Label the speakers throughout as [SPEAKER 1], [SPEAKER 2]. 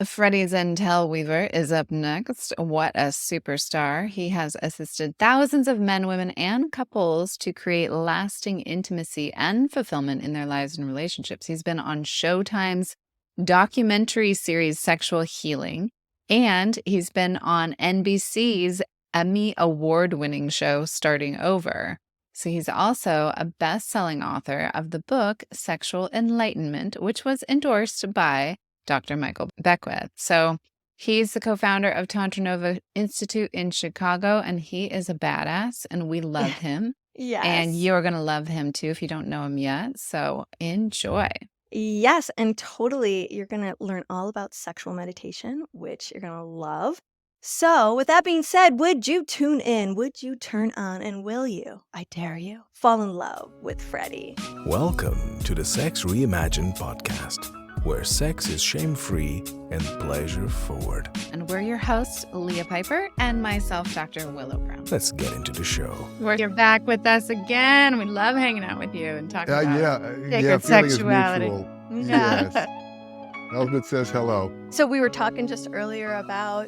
[SPEAKER 1] Freddy Zentel Weaver is up next. What a superstar. He has assisted thousands of men, women, and couples to create lasting intimacy and fulfillment in their lives and relationships. He's been on Showtime's documentary series Sexual Healing, and he's been on NBC's Emmy award-winning show Starting Over. So he's also a best-selling author of the book Sexual Enlightenment, which was endorsed by Dr. Michael Beckwith. So he's the co-founder of Tantra Nova Institute in Chicago, and he is a badass, and we love him. And
[SPEAKER 2] Yes.
[SPEAKER 1] you're going to love him too if you don't know him yet. So enjoy.
[SPEAKER 2] Yes, and totally, you're going to learn all about sexual meditation, which you're going to love. So, with that being said, would you tune in? Would you turn on? And will you, I dare you, fall in love with Freddy?
[SPEAKER 3] Welcome to the Sex Reimagined podcast, where sex is shame-free and pleasure-forward.
[SPEAKER 1] And we're your hosts, Leah Piper, and myself, Dr. Willow Brown.
[SPEAKER 3] Let's get into the show.
[SPEAKER 1] You're back with us again. We love hanging out with you and talking about sacred
[SPEAKER 4] feeling
[SPEAKER 1] sexuality.
[SPEAKER 4] is mutual.
[SPEAKER 1] Yeah.
[SPEAKER 4] Yes. Elizabeth says hello.
[SPEAKER 2] So, we were talking just earlier about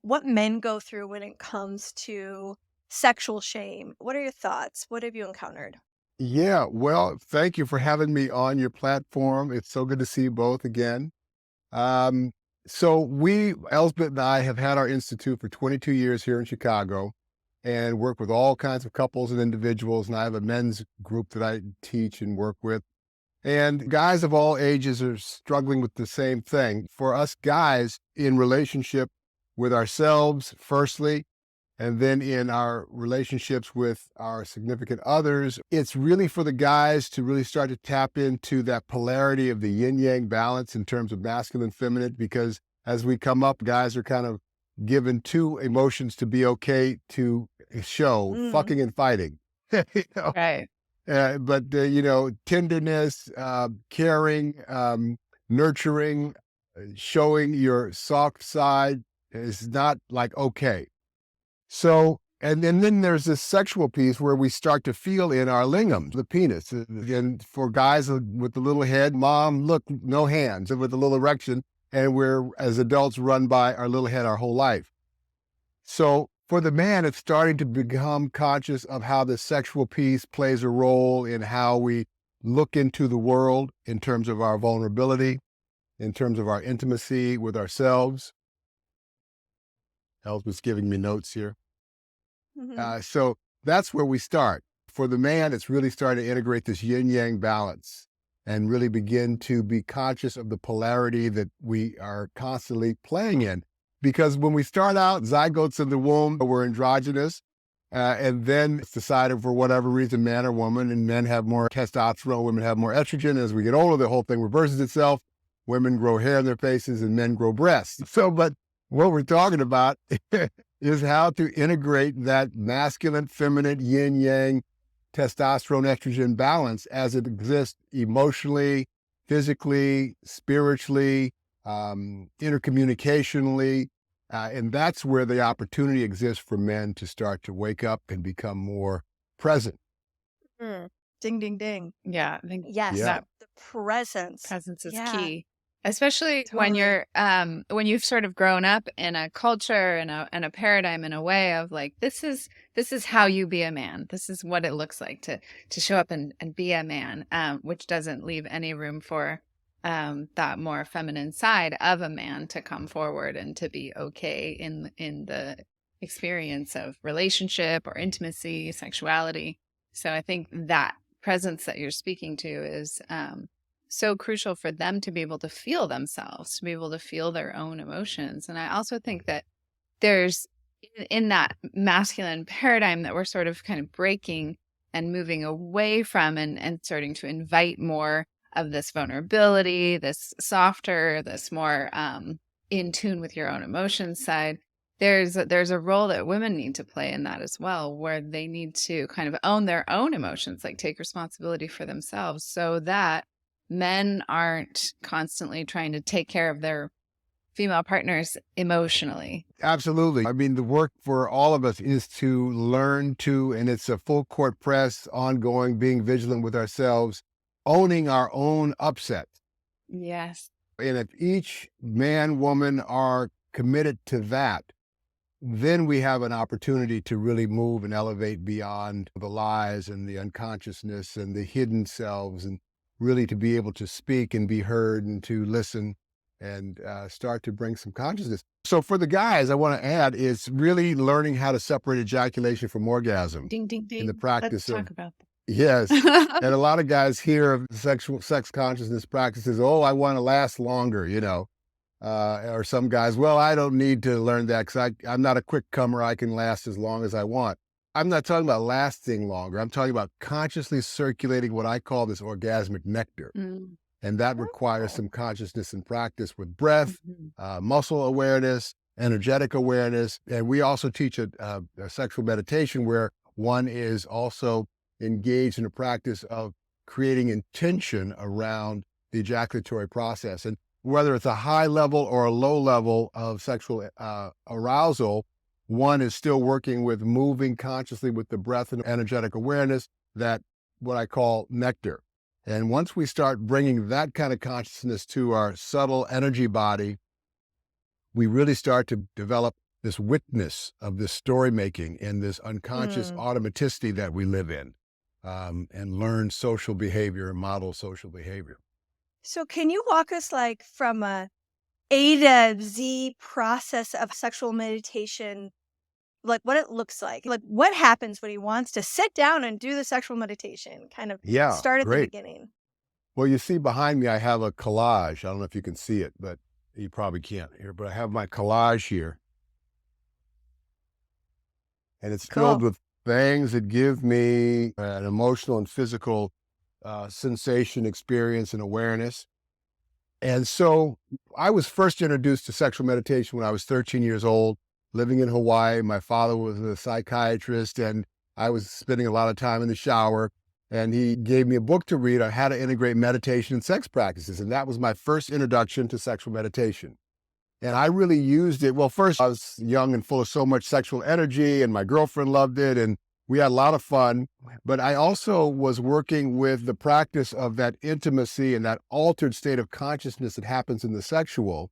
[SPEAKER 2] what men go through when it comes to sexual shame. What are your thoughts? What have you encountered?
[SPEAKER 4] Yeah, well, thank you for having me on your platform. It's so good to see you both again. So Elspeth and I have had our institute for 22 years here in Chicago and work with all kinds of couples and individuals. And I have a men's group that I teach and work with. And guys of all ages are struggling with the same thing. For us guys in relationship with ourselves, firstly, and then in our relationships with our significant others, it's really for the guys to really start to tap into that polarity of the yin-yang balance in terms of masculine, feminine, because as we come up, guys are kind of given two emotions to be okay to show, fucking and fighting. You know?
[SPEAKER 1] Right.
[SPEAKER 4] But tenderness, caring, nurturing, showing your soft side is not like okay. So, and then there's this sexual piece where we start to feel in our lingam, the penis. And for guys with the little head, mom, look, no hands, with a little erection. And we're, as adults, run by our little head our whole life. So for the man, it's starting to become conscious of how the sexual piece plays a role in how we look into the world in terms of our vulnerability, in terms of our intimacy with ourselves. Elspeth's giving me notes here. So that's where we start. For the man, it's really starting to integrate this yin-yang balance and really begin to be conscious of the polarity that we are constantly playing in. Because when we start out, zygotes in the womb, we're androgynous, and then it's decided for whatever reason, man or woman, and men have more testosterone, women have more estrogen. As we get older, the whole thing reverses itself. Women grow hair in their faces and men grow breasts. But what we're talking about is how to integrate that masculine, feminine, yin-yang, testosterone, estrogen balance as it exists emotionally, physically, spiritually, intercommunicationally. And that's where the opportunity exists for men to start to wake up and become more present.
[SPEAKER 2] Ding, ding, ding.
[SPEAKER 1] Yeah. I think
[SPEAKER 2] Yes,
[SPEAKER 4] Yeah.
[SPEAKER 2] the presence.
[SPEAKER 1] presence is
[SPEAKER 2] Yeah.
[SPEAKER 1] key. Especially when
[SPEAKER 2] Totally.
[SPEAKER 1] you're when you've sort of grown up in a culture and a paradigm in a way of like this is how you be a man. This is what it looks like to show up and be a man, which doesn't leave any room for that more feminine side of a man to come forward and to be okay in the experience of relationship or intimacy, sexuality. So I think that presence that you're speaking to is so crucial for them to be able to feel themselves, to be able to feel their own emotions. And I also think that there's in that masculine paradigm that we're sort of kind of breaking and moving away from and starting to invite more of this vulnerability, this softer, this more in tune with your own emotions side. There's a role that women need to play in that as well, where they need to kind of own their own emotions, like take responsibility for themselves so that men aren't constantly trying to take care of their female partners emotionally.
[SPEAKER 4] Absolutely. I mean, the work for all of us is to learn to, and it's a full court press, ongoing, being vigilant with ourselves, owning our own upset.
[SPEAKER 1] Yes.
[SPEAKER 4] And if each man, woman are committed to that, then we have an opportunity to really move and elevate beyond the lies and the unconsciousness and the hidden selves, and really to be able to speak and be heard and to listen and start to bring some consciousness. So for the guys, I want to add is really learning how to separate ejaculation from orgasm
[SPEAKER 1] Ding, ding, ding.
[SPEAKER 4] in the practice
[SPEAKER 1] Let's
[SPEAKER 4] of,
[SPEAKER 1] talk about
[SPEAKER 4] yes.
[SPEAKER 1] that.
[SPEAKER 4] And a lot of guys hear of sex consciousness practices, oh, I want to last longer, or some guys, well, I don't need to learn that because I'm not a quick comer. I can last as long as I want. I'm not talking about lasting longer. I'm talking about consciously circulating what I call this orgasmic nectar.
[SPEAKER 1] Mm.
[SPEAKER 4] And that requires some consciousness and practice with breath, muscle awareness, energetic awareness. And we also teach a sexual meditation where one is also engaged in a practice of creating intention around the ejaculatory process. And whether it's a high level or a low level of sexual arousal, one is still working with moving consciously with the breath and energetic awareness, that what I call nectar. And once we start bringing that kind of consciousness to our subtle energy body, we really start to develop this witness of this story making and this unconscious automaticity that we live in, and learn social behavior and model social behavior.
[SPEAKER 2] So can you walk us like from a to Z process of sexual meditation, like what it looks like what happens when he wants to sit down and do the sexual meditation, kind of start at the beginning?
[SPEAKER 4] Well, you see behind me, I have a collage. I don't know if you can see it, but you probably can't here, but I have my collage here. And it's filled with things that give me an emotional and physical sensation, experience, and awareness. And so I was first introduced to sexual meditation when I was 13 years old, living in Hawaii. My father was a psychiatrist, and I was spending a lot of time in the shower. And he gave me a book to read on how to integrate meditation and sex practices. And that was my first introduction to sexual meditation. And I really used it. Well, first, I was young and full of so much sexual energy, and my girlfriend loved it, and we had a lot of fun. But I also was working with the practice of that intimacy and that altered state of consciousness that happens in the sexual,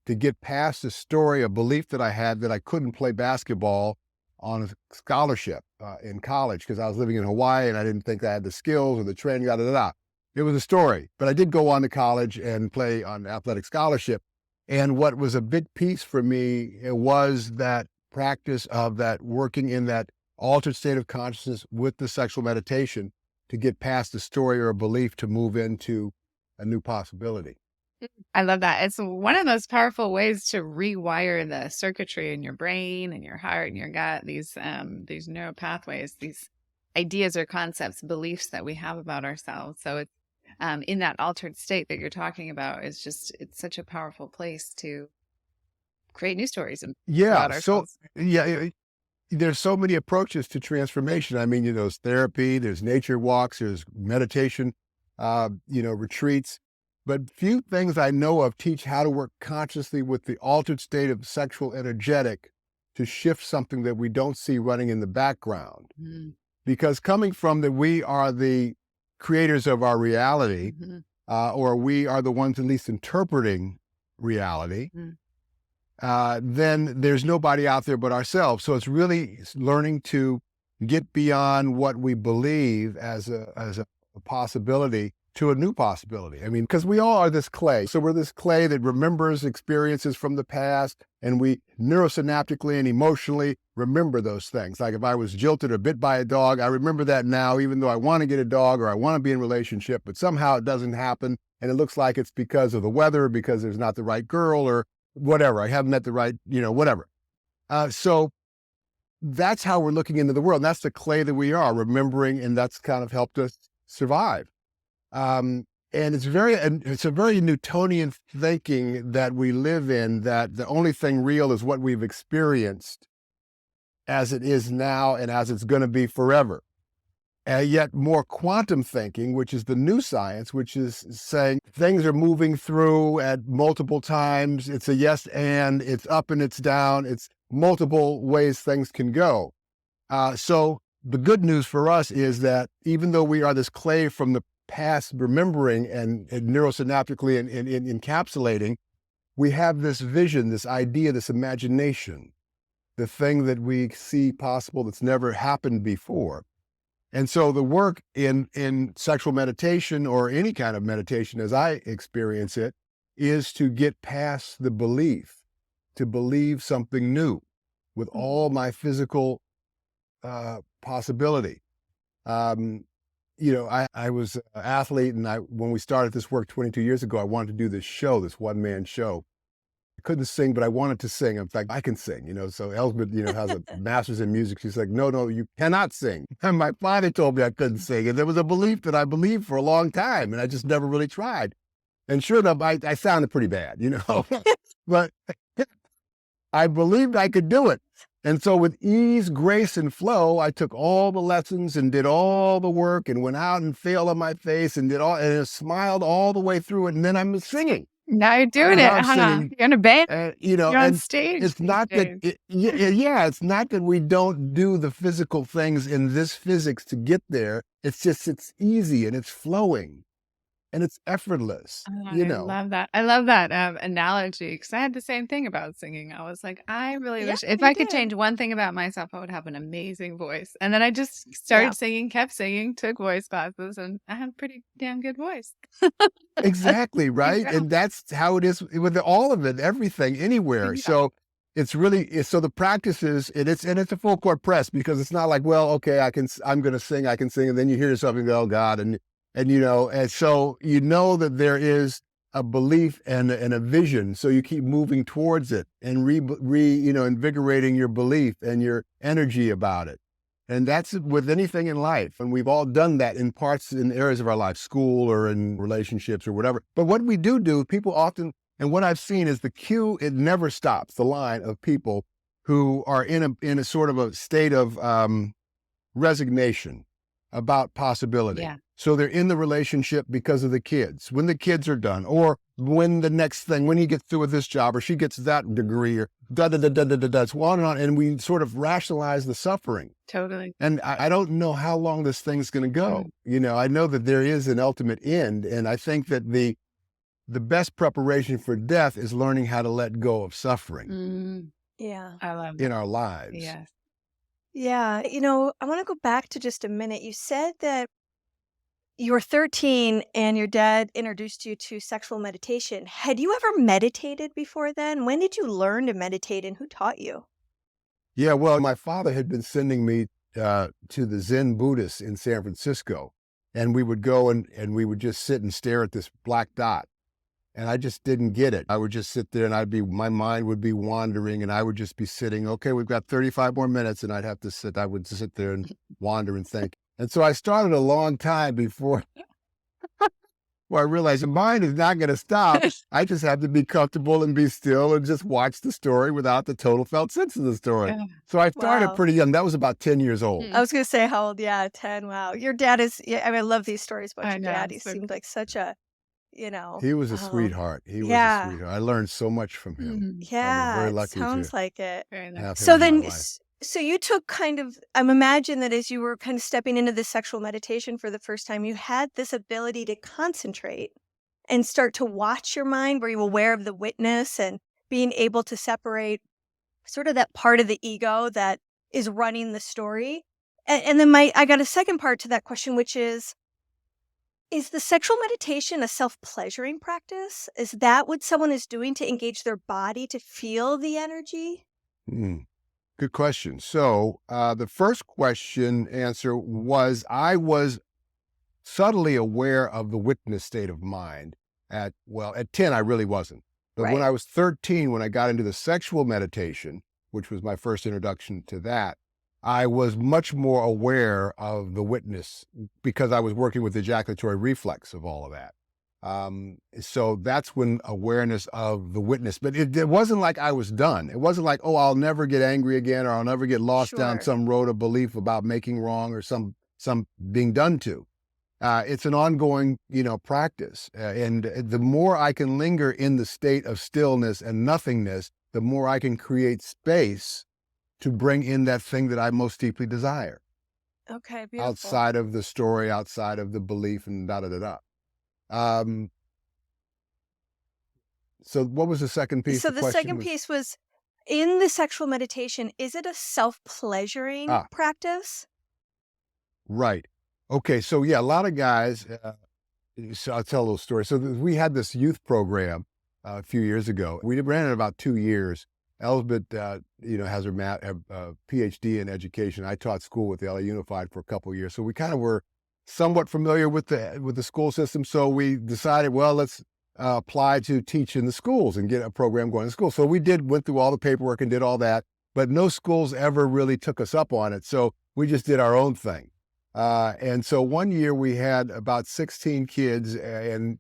[SPEAKER 4] to get past a story, a belief that I had that I couldn't play basketball on a scholarship in college because I was living in Hawaii and I didn't think I had the skills or the training, da, da, da, da. It was a story. But I did go on to college and play on athletic scholarship. And what was a big piece for me, it was that practice of that working in that altered state of consciousness with the sexual meditation to get past a story or a belief to move into a new possibility.
[SPEAKER 1] I love that. It's one of those powerful ways to rewire the circuitry in your brain and your heart and your gut, these neural pathways, these ideas or concepts, beliefs that we have about ourselves. So it's in that altered state that you're talking about is just, it's such a powerful place to create new stories about ourselves.
[SPEAKER 4] There's so many approaches to transformation. I mean, there's therapy, there's nature walks, there's meditation, retreats. But few things I know of teach how to work consciously with the altered state of sexual energetic to shift something that we don't see running in the background. Because coming from that we are the creators of our reality, or we are the ones at least interpreting reality, then there's nobody out there but ourselves. So it's really learning to get beyond what we believe as a possibility to a new possibility. I mean, because we all are this clay. So we're this clay that remembers experiences from the past, and we neurosynaptically and emotionally remember those things. Like if I was jilted or bit by a dog, I remember that now, even though I want to get a dog or I want to be in a relationship, but somehow it doesn't happen. And it looks like it's because of the weather, because there's not the right girl or whatever. I haven't met the right, whatever. So that's how we're looking into the world. And that's the clay that we are remembering, and that's kind of helped us survive. And it's a very Newtonian thinking that we live in, that the only thing real is what we've experienced as it is now and as it's going to be forever. And yet more quantum thinking, which is the new science, which is saying things are moving through at multiple times. It's a yes and, it's up and it's down. It's multiple ways things can go. So the good news for us is that even though we are this clay from the past remembering and neurosynaptically and encapsulating, we have this vision, this idea, this imagination, the thing that we see possible that's never happened before. And so the work in sexual meditation, or any kind of meditation as I experience it, is to get past the belief, to believe something new with all my physical possibility. I was an athlete, and when we started this work 22 years ago, I wanted to do this show, this one-man show. I couldn't sing, but I wanted to sing. In fact, I can sing, so Elsbeth, has a master's in music. She's like, no, you cannot sing. And my father told me I couldn't sing. And there was a belief that I believed for a long time, and I just never really tried. And sure enough, I sounded pretty bad, but I believed I could do it. And so with ease, grace, and flow, I took all the lessons and did all the work and went out and failed on my face and smiled all the way through it. And then I'm singing.
[SPEAKER 1] Now you're doing it, huh? You're in a band. You're on stage.
[SPEAKER 4] It's not that, it's not that we don't do the physical things in this physics to get there. It's just, it's easy and it's flowing and it's effortless.
[SPEAKER 1] I love that. I love that analogy, because I had the same thing about singing. I was like, I really wish if I could change one thing about myself, I would have an amazing voice. And then I just started singing, kept singing, took voice classes, and I had a pretty damn good voice.
[SPEAKER 4] Exactly, right? And that's how it is with all of it, everything, anywhere.
[SPEAKER 1] Yeah.
[SPEAKER 4] So it's really, so the practice is, it's a full court press, because it's not like, well, okay, I'm going to sing, I can sing. And then you hear yourself and go, oh God. And so that there is a belief and a vision. So you keep moving towards it and invigorating your belief and your energy about it. And that's with anything in life. And we've all done that in areas of our life, school or in relationships or whatever. But what we do, people often, and what I've seen is it never stops, the line of people who are in a sort of a state of resignation about possibility.
[SPEAKER 1] Yeah.
[SPEAKER 4] So they're in the relationship because of the kids, when the kids are done, or when the next thing, when he gets through with this job, or she gets that degree, or it's on and on. And we sort of rationalize the suffering.
[SPEAKER 1] Totally.
[SPEAKER 4] And I don't know how long this thing's going to go. I know that there is an ultimate end. And I think that the best preparation for death is learning how to let go of suffering.
[SPEAKER 2] Yeah.
[SPEAKER 1] I love that.
[SPEAKER 4] In our lives.
[SPEAKER 1] Yes.
[SPEAKER 2] Yeah. I want to go back to just a minute. You said that you were 13 and your dad introduced you to sexual meditation. Had you ever meditated before then? When did you learn to meditate, and who taught you?
[SPEAKER 4] Yeah, well, my father had been sending me to the Zen Buddhists in San Francisco, and we would go and we would just sit and stare at this black dot. And I just didn't get it. I would just sit there and my mind would be wandering, and I would just be sitting, okay, we've got 35 more minutes, and I would sit there and wander and think. And so I started a long time before I realized the mind is not going to stop. I just have to be comfortable and be still and just watch the story without the total felt sense of the story.
[SPEAKER 1] Yeah.
[SPEAKER 4] So I started pretty young. That was about 10 years old.
[SPEAKER 2] I was going to say how old? Yeah, 10. Wow. Your dad is, I love these stories about your
[SPEAKER 1] know,
[SPEAKER 2] dad. He seemed like such a,
[SPEAKER 4] He was a sweetheart. He was a sweetheart. I learned so much from him.
[SPEAKER 2] Yeah,
[SPEAKER 4] I was very lucky
[SPEAKER 2] sounds
[SPEAKER 4] to
[SPEAKER 2] like it.
[SPEAKER 1] Very nice.
[SPEAKER 4] have him
[SPEAKER 2] So
[SPEAKER 4] in my
[SPEAKER 2] then,
[SPEAKER 4] life.
[SPEAKER 2] so you took I'm imagine that as you were kind of stepping into this sexual meditation for the first time, you had this ability to concentrate and start to watch your mind, where you were aware of the witness and being able to separate sort of that part of the ego that is running the story. And then I got a second part to that question, which is the sexual meditation a self-pleasuring practice? Is that what someone is doing to engage their body to feel the energy?
[SPEAKER 4] Good question. So the first answer was, I was subtly aware of the witness state of mind. At 10, I really wasn't. But when I was 13, when I got into the sexual meditation, which was my first introduction to that, I was much more aware of the witness, because I was working with the ejaculatory reflex of all of that. So that's when awareness of the witness, but it wasn't like I was done. It wasn't like, oh, I'll never get angry again, or I'll never get lost down some road of belief about making wrong or some being done to. It's an ongoing, practice. And the more I can linger in the state of stillness and nothingness, the more I can create space to bring in that thing that I most deeply desire.
[SPEAKER 2] Okay, beautiful.
[SPEAKER 4] outside of the story, outside of the belief, and da da da da. Um, so what was the second piece?
[SPEAKER 2] So
[SPEAKER 4] The
[SPEAKER 2] the
[SPEAKER 4] question
[SPEAKER 2] second
[SPEAKER 4] was,
[SPEAKER 2] piece was, in the sexual meditation, is it a self-pleasuring
[SPEAKER 4] ah,
[SPEAKER 2] practice?
[SPEAKER 4] right. Okay, so yeah, a lot of guys, so I'll tell a little story. So we had this youth program a few years ago. We ran it about 2 years. Elsbeth, has her PhD in education. I taught school with the LA Unified for a couple of years, so we kind of were somewhat familiar with the school system. So we decided, well, let's apply to teach in the schools and get a program going in school. So we went through all the paperwork and did all that, but no schools ever really took us up on it. So we just did our own thing. And so one year we had about 16 kids and,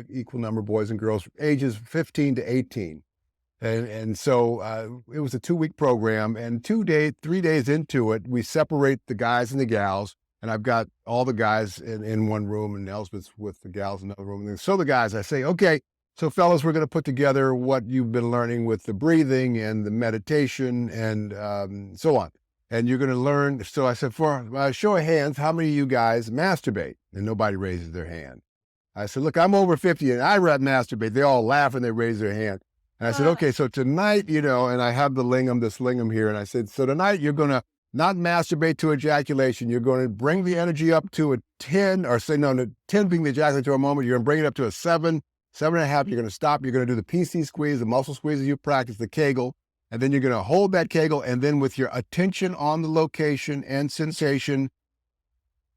[SPEAKER 4] equal number of boys and girls, ages 15 to 18. And so it was a 2-week program, and 3 days into it, we separate the guys and the gals. And I've got all the guys in one room and Elspeth's with the gals in another room. And so the guys, I say, okay, so fellas, we're going to put together what you've been learning with the breathing and the meditation and so on. And you're going to learn. So I said, for show of hands, how many of you guys masturbate? And nobody raises their hand. I said, look, I'm over 50 and I masturbate. They all laugh and they raise their hand. And I said, okay, so tonight, and I have this lingam here. And I said, so tonight you're going to not masturbate to ejaculation. You're going to bring the energy up to a 10, or say, no, 10 being the ejaculatory moment. You're going to bring it up to a 7, 7.5. You're going to stop. You're going to do the PC squeeze, the muscle squeeze as you practice, the Kegel. And then you're going to hold that Kegel. And then with your attention on the location and sensation,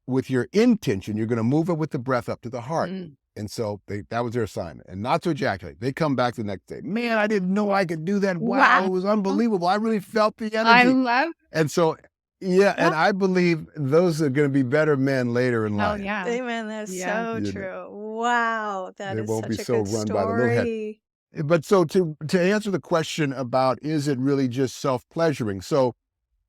[SPEAKER 4] with your intention, you're going to move it with the breath up to the heart. And so that was their assignment, and not to ejaculate. They come back the next day. Man, I didn't know I could do that. Wow. It was unbelievable. I really felt the energy.
[SPEAKER 1] I love.
[SPEAKER 4] And so, and I believe those are going to be better men later in life.
[SPEAKER 1] Oh yeah.
[SPEAKER 2] Amen. That's
[SPEAKER 1] Yeah.
[SPEAKER 2] so true. Wow. That
[SPEAKER 4] They
[SPEAKER 2] is
[SPEAKER 4] won't be
[SPEAKER 2] such a
[SPEAKER 4] so
[SPEAKER 2] good
[SPEAKER 4] run by the little head.
[SPEAKER 2] story.
[SPEAKER 4] But so to answer the question about, is it really just self-pleasuring? So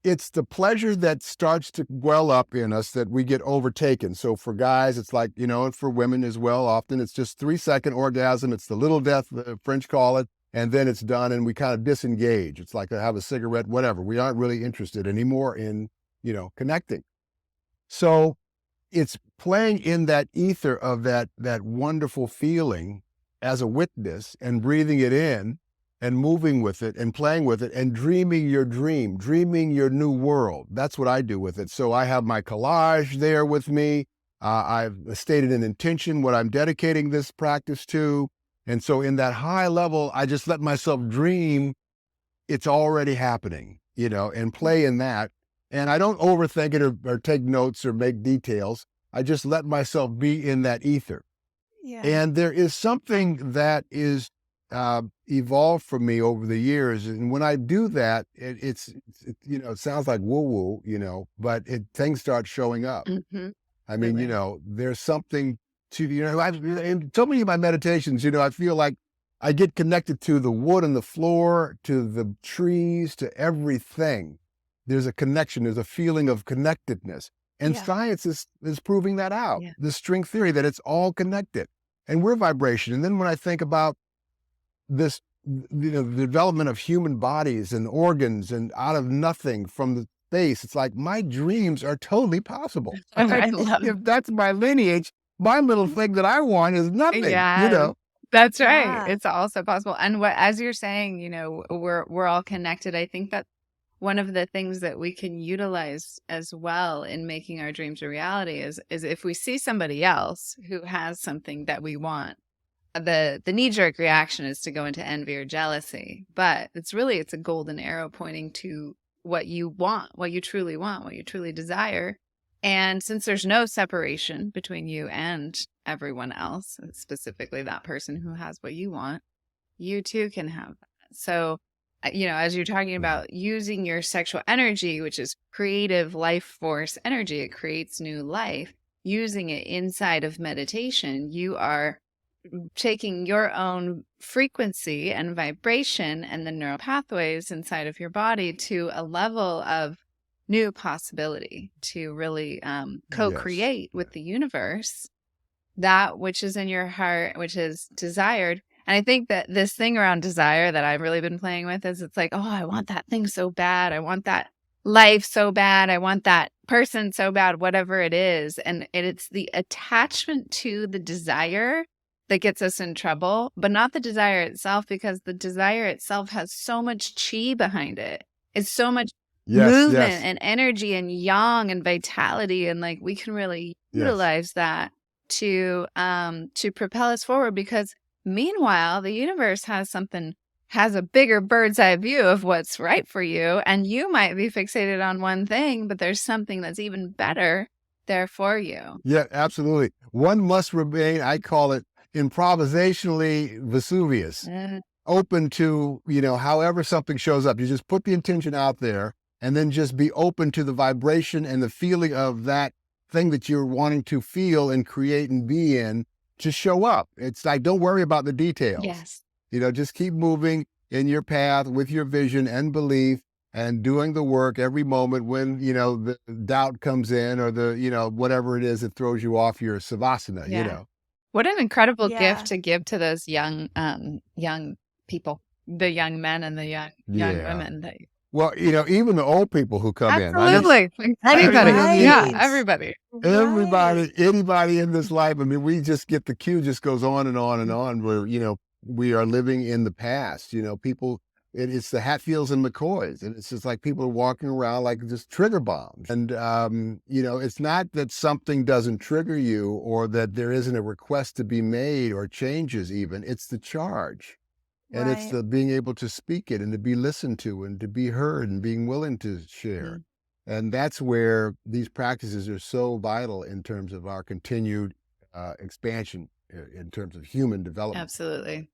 [SPEAKER 4] it's the pleasure that starts to well up in us that we get overtaken. So for guys, it's like, and for women as well, often it's just 3-second orgasm. It's the little death, the French call it, and then it's done and we kind of disengage. It's like I have a cigarette, whatever. We aren't really interested anymore in, connecting. So it's playing in that ether of that wonderful feeling as a witness and breathing it in and moving with it and playing with it and dreaming your dream, dreaming your new world. That's what I do with it. So I have my collage there with me. I've stated an intention, what I'm dedicating this practice to. And so in that high level, I just let myself dream it's already happening, and play in that. And I don't overthink it or take notes or make details. I just let myself be in that ether.
[SPEAKER 2] Yeah.
[SPEAKER 4] And there is something that is evolved for me over the years. And when I do that, it sounds like woo-woo, but things start showing up.
[SPEAKER 1] Mm-hmm.
[SPEAKER 4] I mean, there's something to, in so many of my meditations, I feel like I get connected to the wood and the floor, to the trees, to everything. There's a connection. There's a feeling of connectedness. And science is proving that out.
[SPEAKER 1] Yeah.
[SPEAKER 4] The string theory, that it's all connected. And we're vibration. And then when I think about this, the development of human bodies and organs and out of nothing from the space, it's like my dreams are totally possible.
[SPEAKER 1] I love
[SPEAKER 4] If that's my lineage, my little thing that I want is nothing,
[SPEAKER 1] Yeah. That's right.
[SPEAKER 2] Yeah.
[SPEAKER 1] It's also possible. And as you're saying, we're all connected. I think that one of the things that we can utilize as well in making our dreams a reality is if we see somebody else who has something that we want, the knee-jerk reaction is to go into envy or jealousy. But it's a golden arrow pointing to what you want, what you truly want, what you truly desire. And since there's no separation between you and everyone else, specifically that person who has what you want, you too can have that. So, as you're talking about using your sexual energy, which is creative life force energy, it creates new life, using it inside of meditation, you are taking your own frequency and vibration and the neural pathways inside of your body to a level of new possibility to really co-create with the universe that which is in your heart, which is desired. And I think that this thing around desire that I've really been playing with is it's like, oh, I want that thing so bad. I want that life so bad. I want that person so bad, whatever it is. And it's the attachment to the desire that gets us in trouble, but not the desire itself, because the desire itself has so much chi behind it. It's so much movement and energy and yang and vitality. And like, we can really utilize that to propel us forward, because meanwhile, the universe has a bigger bird's eye view of what's right for you. And you might be fixated on one thing, but there's something that's even better there for you.
[SPEAKER 4] Yeah, absolutely. One must remain, I call it improvisationally Vesuvius, open to, however something shows up. You just put the intention out there and then just be open to the vibration and the feeling of that thing that you're wanting to feel and create and be in to show up. It's like, don't worry about the details.
[SPEAKER 1] Yes.
[SPEAKER 4] Just keep moving in your path with your vision and belief and doing the work every moment when, the doubt comes in or the, whatever it is that throws you off your savasana,
[SPEAKER 1] What an incredible gift to give to those young people, the young men and the young women.
[SPEAKER 4] Well, even the old people who come in.
[SPEAKER 1] Absolutely. Anybody.
[SPEAKER 2] Right.
[SPEAKER 1] Yeah, everybody.
[SPEAKER 4] Everybody, anybody in this life. I mean, we just get the cue just goes on and on and on where, we are living in the past, people, it's the Hatfields and McCoys. And it's just like people are walking around like just trigger bombs. And, it's not that something doesn't trigger you or that there isn't a request to be made or changes even. It's the charge. And it's the being able to speak it and to be listened to and to be heard and being willing to share. And that's where these practices are so vital in terms of our continued expansion in terms of human development.
[SPEAKER 1] Absolutely.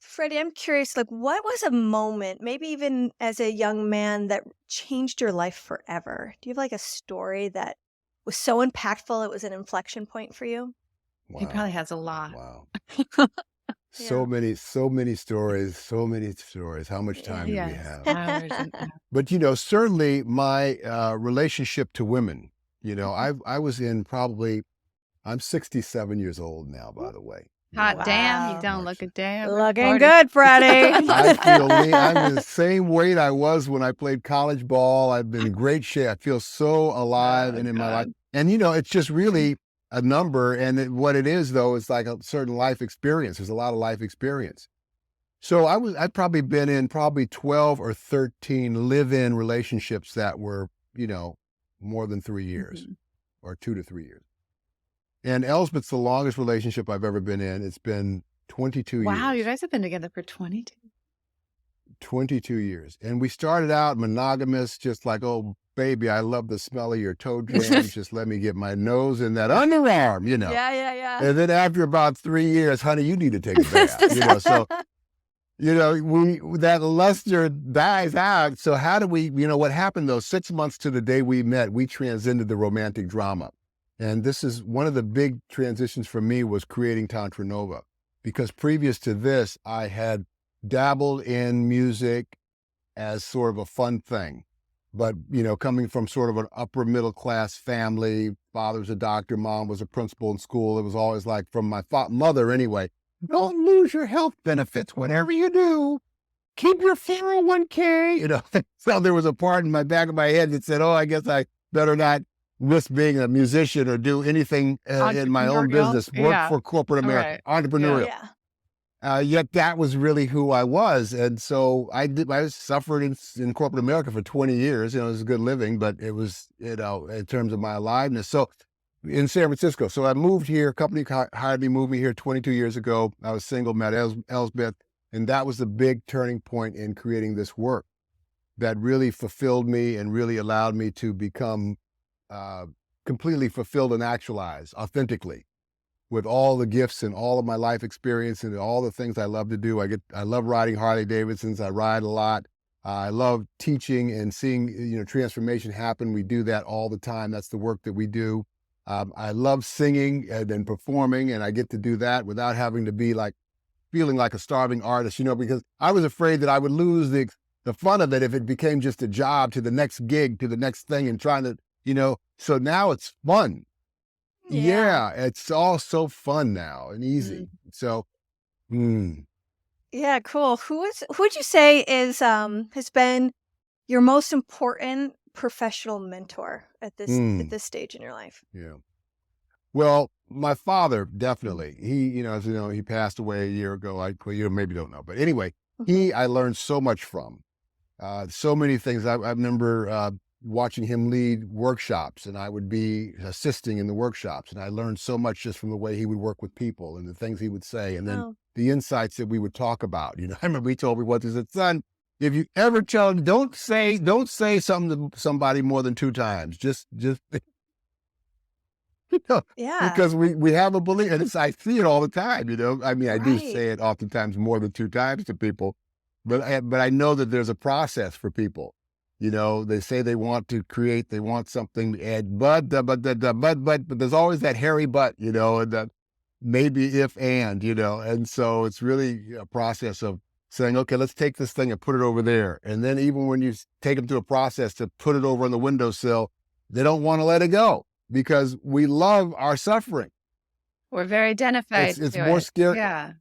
[SPEAKER 2] Freddy, I'm curious, like, what was a moment, maybe even as a young man, that changed your life forever? Do you have like a story that was so impactful it was an inflection point for you?
[SPEAKER 4] Wow.
[SPEAKER 1] He probably has a lot.
[SPEAKER 4] Wow. So many stories, How much time do we have?
[SPEAKER 1] Hours and
[SPEAKER 4] But, certainly my relationship to women, I was in probably, I'm 67 years old now, by the way.
[SPEAKER 1] Hot damn,
[SPEAKER 2] Wow.
[SPEAKER 1] you don't look a damn.
[SPEAKER 2] Looking good, Freddy.
[SPEAKER 4] I feel I'm the same weight I was when I played college ball. I've been in great shape. I feel so alive and in my life. And, it's just really a number. And what it is, though, is like a certain life experience. There's a lot of life experience. So I'd probably been in 12 or 13 live-in relationships that were, more than 3 years or 2 to 3 years. And Elsbeth's the longest relationship I've ever been in. It's been 22 years.
[SPEAKER 1] Wow, you guys have been together for 22.
[SPEAKER 4] 22 years. And we started out monogamous, just like, oh, baby, I love the smell of your toe jams. Just let me get my nose in that underarm,
[SPEAKER 2] Yeah.
[SPEAKER 4] And then after about 3 years, honey, you need to take a bath, So, that luster dies out. So how do we, what happened though, 6 months to the day we met, we transcended the romantic drama. And this is one of the big transitions for me was creating Tantra Nova, because previous to this, I had dabbled in music as sort of a fun thing. But, coming from sort of an upper middle class family, father's a doctor, mom was a principal in school. It was always like, from my mother anyway, don't lose your health benefits, whatever you do. Keep your 401k, So there was a part in my back of my head that said, oh, I guess I better not risk being a musician or do anything in my own business, work for corporate America, entrepreneurial. Yet that was really who I was. And so I suffered in corporate America for 20 years. It was a good living, but it was, in terms of my aliveness. So in San Francisco. So I moved here, a company hired me, moved me here 22 years ago. I was single, met Elsbeth. And that was the big turning point in creating this work that really fulfilled me and really allowed me to become completely fulfilled and actualized authentically with all the gifts and all of my life experience and all the things I love to do. I love riding Harley Davidsons. I ride a lot. I love teaching and seeing, transformation happen. We do that all the time. That's the work that we do. I love singing and performing, and I get to do that without having to be like feeling like a starving artist, because I was afraid that I would lose the fun of it if it became just a job to the next gig, to the next thing, and trying to, so now it's fun. Yeah, it's all so fun now and easy. So,
[SPEAKER 2] Yeah, cool. Who would you say is has been your most important professional mentor at
[SPEAKER 4] Mm,
[SPEAKER 2] this stage in your life?
[SPEAKER 4] yeah. Well, my father, definitely. He, as you know, he passed away a year ago. Well, you maybe don't know, but anyway,
[SPEAKER 2] Mhm.
[SPEAKER 4] I learned so much from. So many things. I remember watching him lead workshops, and I would be assisting in the workshops, and I learned so much just from the way he would work with people and the things he would say, and then
[SPEAKER 2] Oh,
[SPEAKER 4] the insights that we would talk about. I remember he told me once. He said, "Son, if you ever tell him, don't say something to somebody more than 2 times. Just
[SPEAKER 2] yeah.
[SPEAKER 4] because we have a belief, and I see it all the time. I mean, I do
[SPEAKER 2] Right.
[SPEAKER 4] say it oftentimes more than 2 times to people, but I know that there's a process for people. They say they want to create, they want something, and but there's always that hairy but, and that maybe if and so it's really a process of saying, okay, let's take this thing and put it over there, and then even when you take them through a process to put it over on the windowsill, they don't want to let it go because we love our suffering.
[SPEAKER 1] We're very
[SPEAKER 4] It's
[SPEAKER 1] identified
[SPEAKER 4] it's
[SPEAKER 1] to
[SPEAKER 4] more
[SPEAKER 1] it.
[SPEAKER 4] scary.
[SPEAKER 1] Yeah.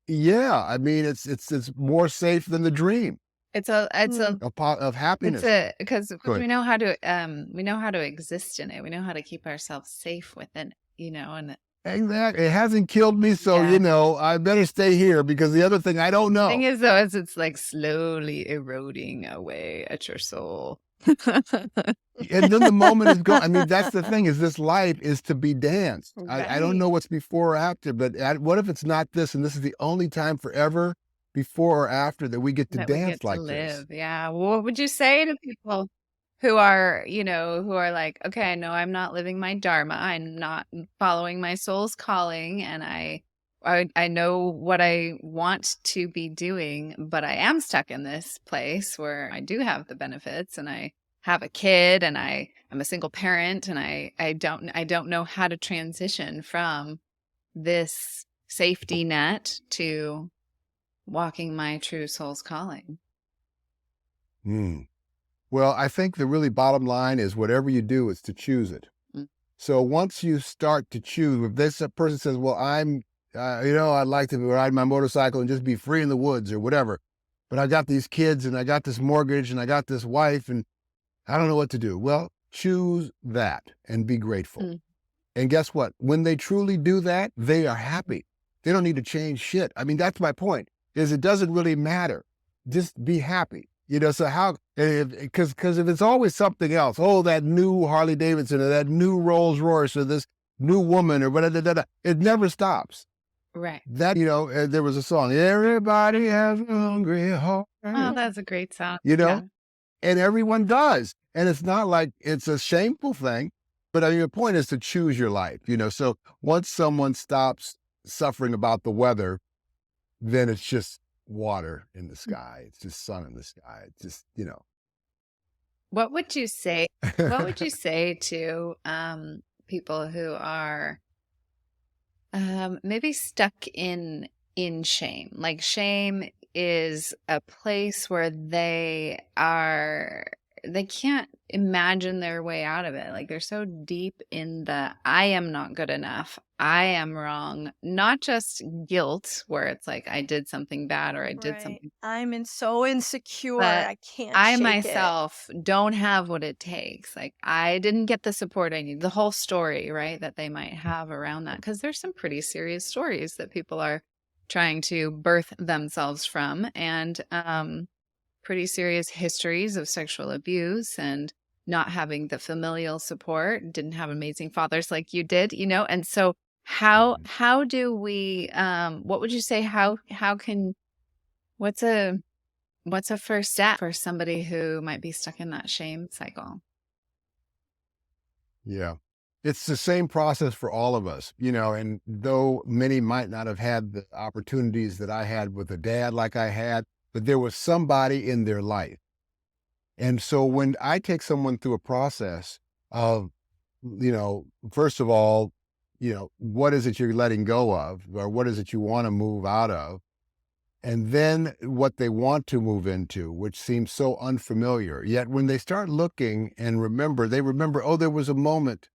[SPEAKER 4] Yeah, I mean, it's more safe than the dream
[SPEAKER 2] Mm.
[SPEAKER 4] of
[SPEAKER 1] It's
[SPEAKER 4] happiness.
[SPEAKER 1] a because
[SPEAKER 4] Good.
[SPEAKER 1] we know how to exist in it. We know how to keep ourselves safe within it, and
[SPEAKER 4] Exactly. It hasn't killed me, so
[SPEAKER 1] yeah.
[SPEAKER 4] I better stay here because the other thing I don't
[SPEAKER 1] Thing
[SPEAKER 4] know.
[SPEAKER 1] is though, is it's like slowly eroding away at your soul.
[SPEAKER 4] And then the moment is gone. I mean, that's the thing, is this life is to be danced. I don't
[SPEAKER 2] Right.
[SPEAKER 4] know what's before or after, but what if it's not this, and this is the only time forever before or after that we get to
[SPEAKER 1] That we get
[SPEAKER 4] dance
[SPEAKER 1] to
[SPEAKER 4] like this?
[SPEAKER 1] live. Yeah. What would you say to people who are, who are like, okay, no, I'm not living my dharma. I'm not following my soul's calling, and I know what I want to be doing, but I am stuck in this place where I do have the benefits, and I have a kid, and I'm a single parent, and I don't know how to transition from this safety net to walking my true soul's calling.
[SPEAKER 4] Hmm. Well, I think the really bottom line is whatever you do, is to choose it.
[SPEAKER 1] Mm.
[SPEAKER 4] So once you start to choose, if this a person says, "Well, I'd like to ride my motorcycle and just be free in the woods or whatever, but I got these kids and I got this mortgage and I got this wife and I don't know what to do." Well, choose that and be grateful.
[SPEAKER 1] Mm.
[SPEAKER 4] And guess what? When they truly do that, they are happy. They don't need to change shit. I mean, that's my point. Is it doesn't really matter. Just be happy. So how because if it's always something else, oh, that new Harley Davidson or that new Rolls Royce or this new woman or whatever, it never stops.
[SPEAKER 1] Right.
[SPEAKER 4] That, there was a song, everybody has a hungry heart,
[SPEAKER 1] Oh,
[SPEAKER 2] Mm.
[SPEAKER 1] that's a great song.
[SPEAKER 4] you
[SPEAKER 1] Yeah.
[SPEAKER 4] know, and everyone does. And it's not like it's a shameful thing, but I mean, the point is to choose your life. So once someone stops suffering about the weather, then it's just water in the sky. It's just sun in the sky. It's just.
[SPEAKER 1] What would you say? What would you say to people who are maybe stuck in shame? Like shame is a place where they can't imagine their way out of it. Like they're so deep in the I am not good enough. I am wrong. Not just guilt where it's like I did something bad or I did
[SPEAKER 2] Right.
[SPEAKER 1] something,
[SPEAKER 2] So insecure.
[SPEAKER 1] but
[SPEAKER 2] I can't
[SPEAKER 1] I
[SPEAKER 2] shake it.
[SPEAKER 1] myself don't have what it takes. Like I didn't get the support I need. The whole story, right, that they might have around that, because there's some pretty serious stories that people are trying to birth themselves from, and pretty serious histories of sexual abuse and not having the familial support, didn't have amazing fathers like you did. And so how do we what would you say, how can what's a first step for somebody who might be stuck in that shame cycle?
[SPEAKER 4] Yeah. It's the same process for all of us, and though many might not have had the opportunities that I had with a dad like I had, but there was somebody in their life. And so when I take someone through a process of, first of all, what is it you're letting go of, or what is it you want to move out of? And then what they want to move into, which seems so unfamiliar. Yet when they start looking and they remember, oh, there was a moment,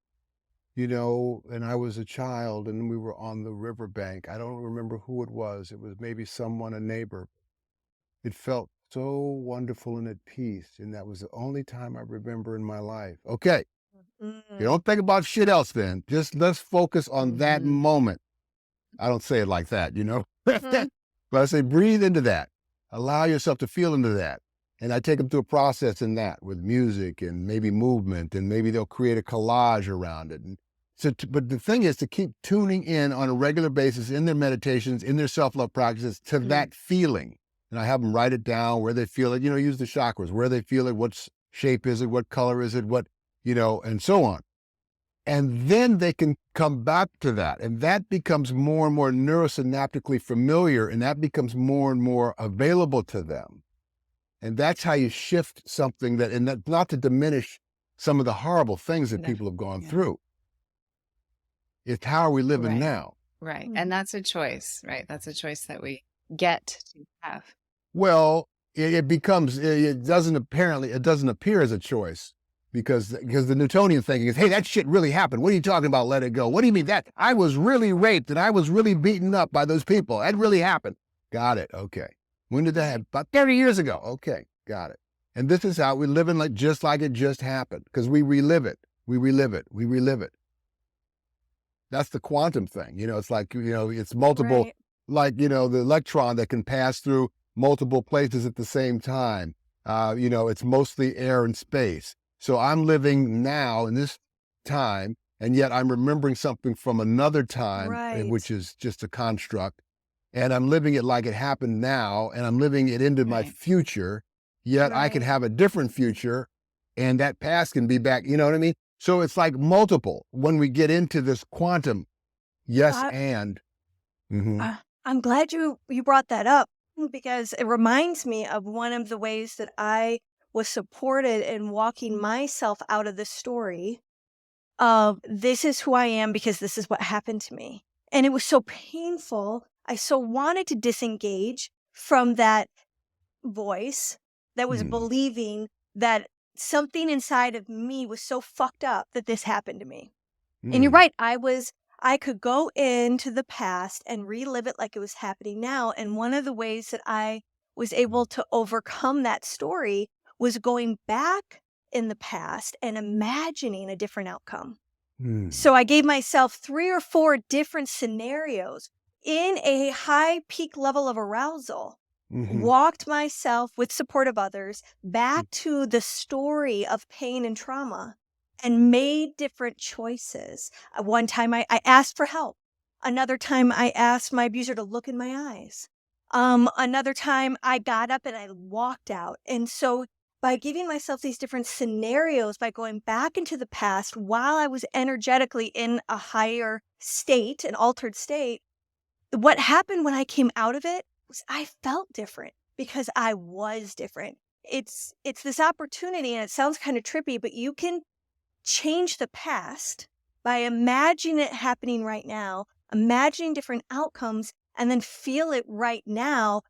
[SPEAKER 4] and I was a child and we were on the riverbank. I don't remember who it was. It was maybe someone, a neighbor. It felt so wonderful and at peace. And that was the only time I remember in my life. Okay. You don't think about shit else then. Just let's focus on that moment. I don't say it like that, you know? But I say breathe into that. Allow yourself to feel into that. And I take them through a process in that with music and maybe movement, and maybe they'll create a collage around it. And so, but the thing is to keep tuning in on a regular basis in their meditations, in their self-love practices to that feeling. And I have them write it down where they feel it, you know, use the chakras, where they feel it, what shape is it, what color is it, what, you know, and so on. And then they can come back to that. And that becomes more and more neurosynaptically familiar, and that becomes more and more available to them. And that's how you shift something that, and that, not to diminish some of the horrible things that people have gone through. It's how are we living now?
[SPEAKER 1] Right. And that's a choice, right? That's a choice that we get to have.
[SPEAKER 4] Well, it doesn't appear as a choice because the Newtonian thinking is, hey, that shit really happened. What are you talking about? Let it go. What do you mean that? I was really raped and I was really beaten up by those people. That really happened. Got it. Okay. When did that happen? About 30 years ago. Okay. Got it. And this is how we're living like it just happened because we relive it. We relive it. We relive it. That's the quantum thing. You know, it's like, you know, it's multiple, like, you know, the electron that can pass through multiple places at the same time. You know, it's mostly air and space. So I'm living now in this time, and yet I'm remembering something from another time, which is just a construct. And I'm living it like it happened now, and I'm living it into my future, yet I could have a different future, and that past can be back, you know what I mean? So it's like multiple when we get into this quantum, and.
[SPEAKER 2] I'm glad you brought that up because it reminds me of one of the ways that I was supported in walking myself out of the story of this is who I am because this is what happened to me. And it was so painful. I so wanted to disengage from that voice that was believing that something inside of me was so fucked up that this happened to me. And you're right. I could go into the past and relive it like it was happening now. And one of the ways that I was able to overcome that story was going back in the past and imagining a different outcome. So I gave myself 3 or 4 different scenarios in a high peak level of arousal, walked myself with support of others back to the story of pain and trauma and made different choices. One time I asked for help. Another time I asked my abuser to look in my eyes. Another time I got up and I walked out. And so by giving myself these different scenarios, by going back into the past while I was energetically in a higher state, an altered state, what happened when I came out of it was I felt different because I was different. It's this opportunity, and it sounds kind of trippy, but you can change the past by imagining it happening right now, imagining different outcomes, and then feel it right now.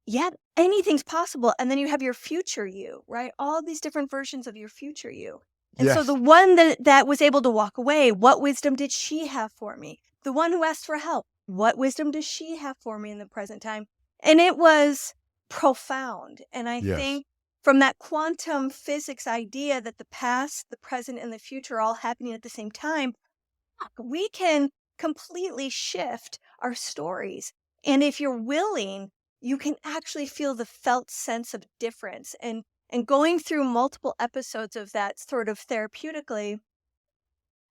[SPEAKER 2] Yeah, anything's possible. And then you have your future you, right? All these different versions of your future you. And so the one that was able to walk away, what wisdom did she have for me? The one who asked for help, what wisdom does she have for me in the present time? And it was profound. And I think from that quantum physics idea that the past, the present, and the future are all happening at the same time, we can completely shift our stories. And if you're willing, you can actually feel the felt sense of difference. And going through multiple episodes of that sort of therapeutically,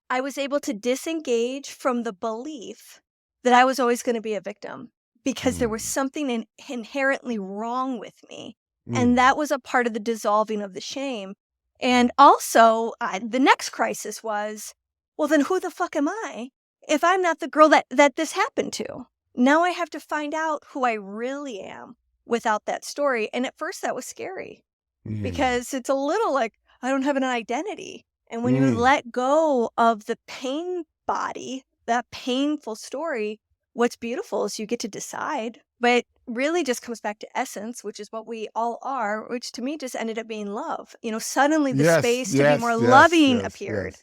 [SPEAKER 2] I was able to disengage from the belief that I was always going to be a victim because there was something inherently wrong with me. And that was a part of the dissolving of the shame. And also, the next crisis was, well, then who the fuck am I if I'm not the girl that this happened to? Now I have to find out who I really am without that story. And at first that was scary because it's a little like, I don't have an identity. And when you let go of the pain body, that painful story, what's beautiful is you get to decide. But really just comes back to essence, which is what we all are, which to me just ended up being love. You know, suddenly the space to be more loving appeared.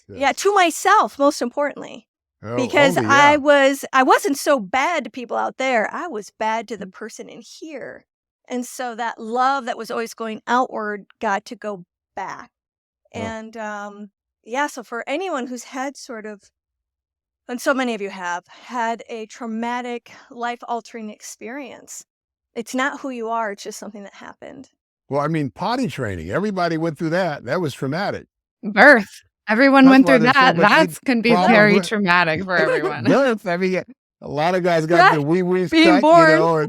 [SPEAKER 2] Yeah, to myself, most importantly. Because I wasn't so bad to people out there. I was bad to the person in here. And so that love that was always going outward got to go back.
[SPEAKER 4] Oh.
[SPEAKER 2] And so for anyone who's had sort of, and so many of you have had a traumatic, life-altering experience, it's not who you are, it's just something that happened.
[SPEAKER 4] Well, I mean, potty training, everybody went through that. That was traumatic.
[SPEAKER 1] Birth. Everyone
[SPEAKER 4] That's
[SPEAKER 1] went
[SPEAKER 4] why
[SPEAKER 1] through
[SPEAKER 4] there's so
[SPEAKER 1] that.
[SPEAKER 4] much
[SPEAKER 1] That can be
[SPEAKER 4] problems
[SPEAKER 1] very
[SPEAKER 4] with
[SPEAKER 1] traumatic for everyone.
[SPEAKER 4] birth. I mean, a lot of guys got
[SPEAKER 2] Right.
[SPEAKER 4] their wee-wees
[SPEAKER 2] Being
[SPEAKER 4] cut,
[SPEAKER 2] born.
[SPEAKER 4] you know, or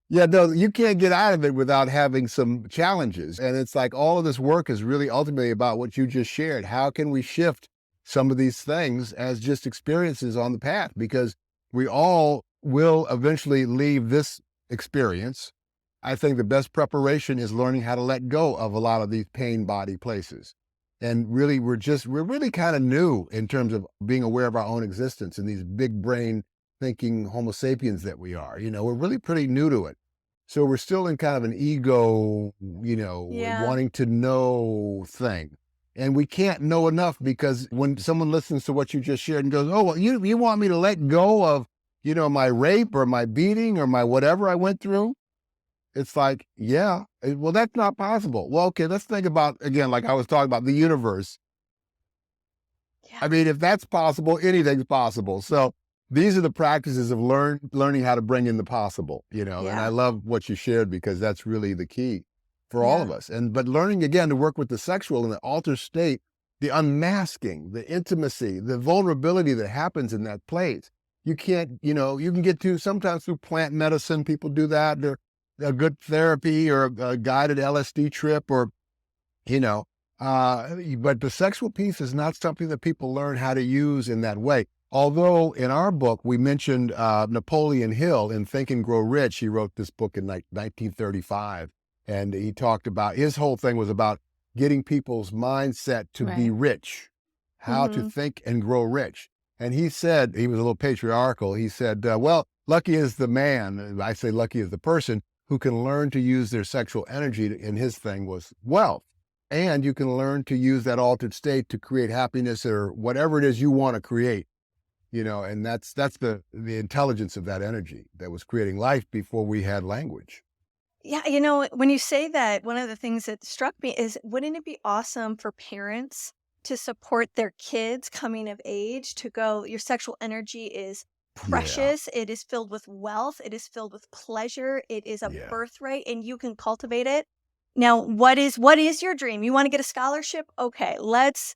[SPEAKER 2] Yeah.
[SPEAKER 4] no, you can't get out of it without having some challenges. And it's like all of this work is really ultimately about what you just shared. How can we shift some of these things as just experiences on the path? Because we all will eventually leave this experience. I think the best preparation is learning how to let go of a lot of these pain body places. And really, we're really kind of new in terms of being aware of our own existence and these big brain thinking Homo sapiens that we are. You know, we're really pretty new to it. So we're still in kind of an ego,
[SPEAKER 2] Yeah.
[SPEAKER 4] wanting to know thing. And we can't know enough, because when someone listens to what you just shared and goes, oh, well, you want me to let go of, my rape or my beating or my whatever I went through? It's like, yeah, well, that's not possible. Well, okay, let's think about, again, like I was talking about, the universe.
[SPEAKER 2] Yeah.
[SPEAKER 4] I mean, if that's possible, anything's possible. So these are the practices of learning how to bring in the possible, and
[SPEAKER 2] Yeah.
[SPEAKER 4] I love what you shared, because that's really the key for all of us. But learning, again, to work with the sexual in the altered state, the unmasking, the intimacy, the vulnerability that happens in that place. You can't, you can get to sometimes through plant medicine. People do that. They're a good therapy or a guided LSD trip, or, but the sexual piece is not something that people learn how to use in that way. Although in our book, we mentioned Napoleon Hill in Think and Grow Rich. He wrote this book in 1935. And he talked about, his whole thing was about getting people's mindset to be
[SPEAKER 1] Right.
[SPEAKER 4] rich, how to think and grow rich. And he said, he was a little patriarchal. He said, well, lucky is the man, I say lucky is the person who can learn to use their sexual energy, and his thing was wealth. And you can learn to use that altered state to create happiness or whatever it is you want to create, and that's the intelligence of that energy that was creating life before we had language.
[SPEAKER 2] Yeah, when you say that, one of the things that struck me is, wouldn't it be awesome for parents to support their kids coming of age, to go, your sexual energy is precious, it is filled with wealth, it is filled with pleasure, it is a birthright, and you can cultivate it. Now, what is your dream? You want to get a scholarship? Okay, let's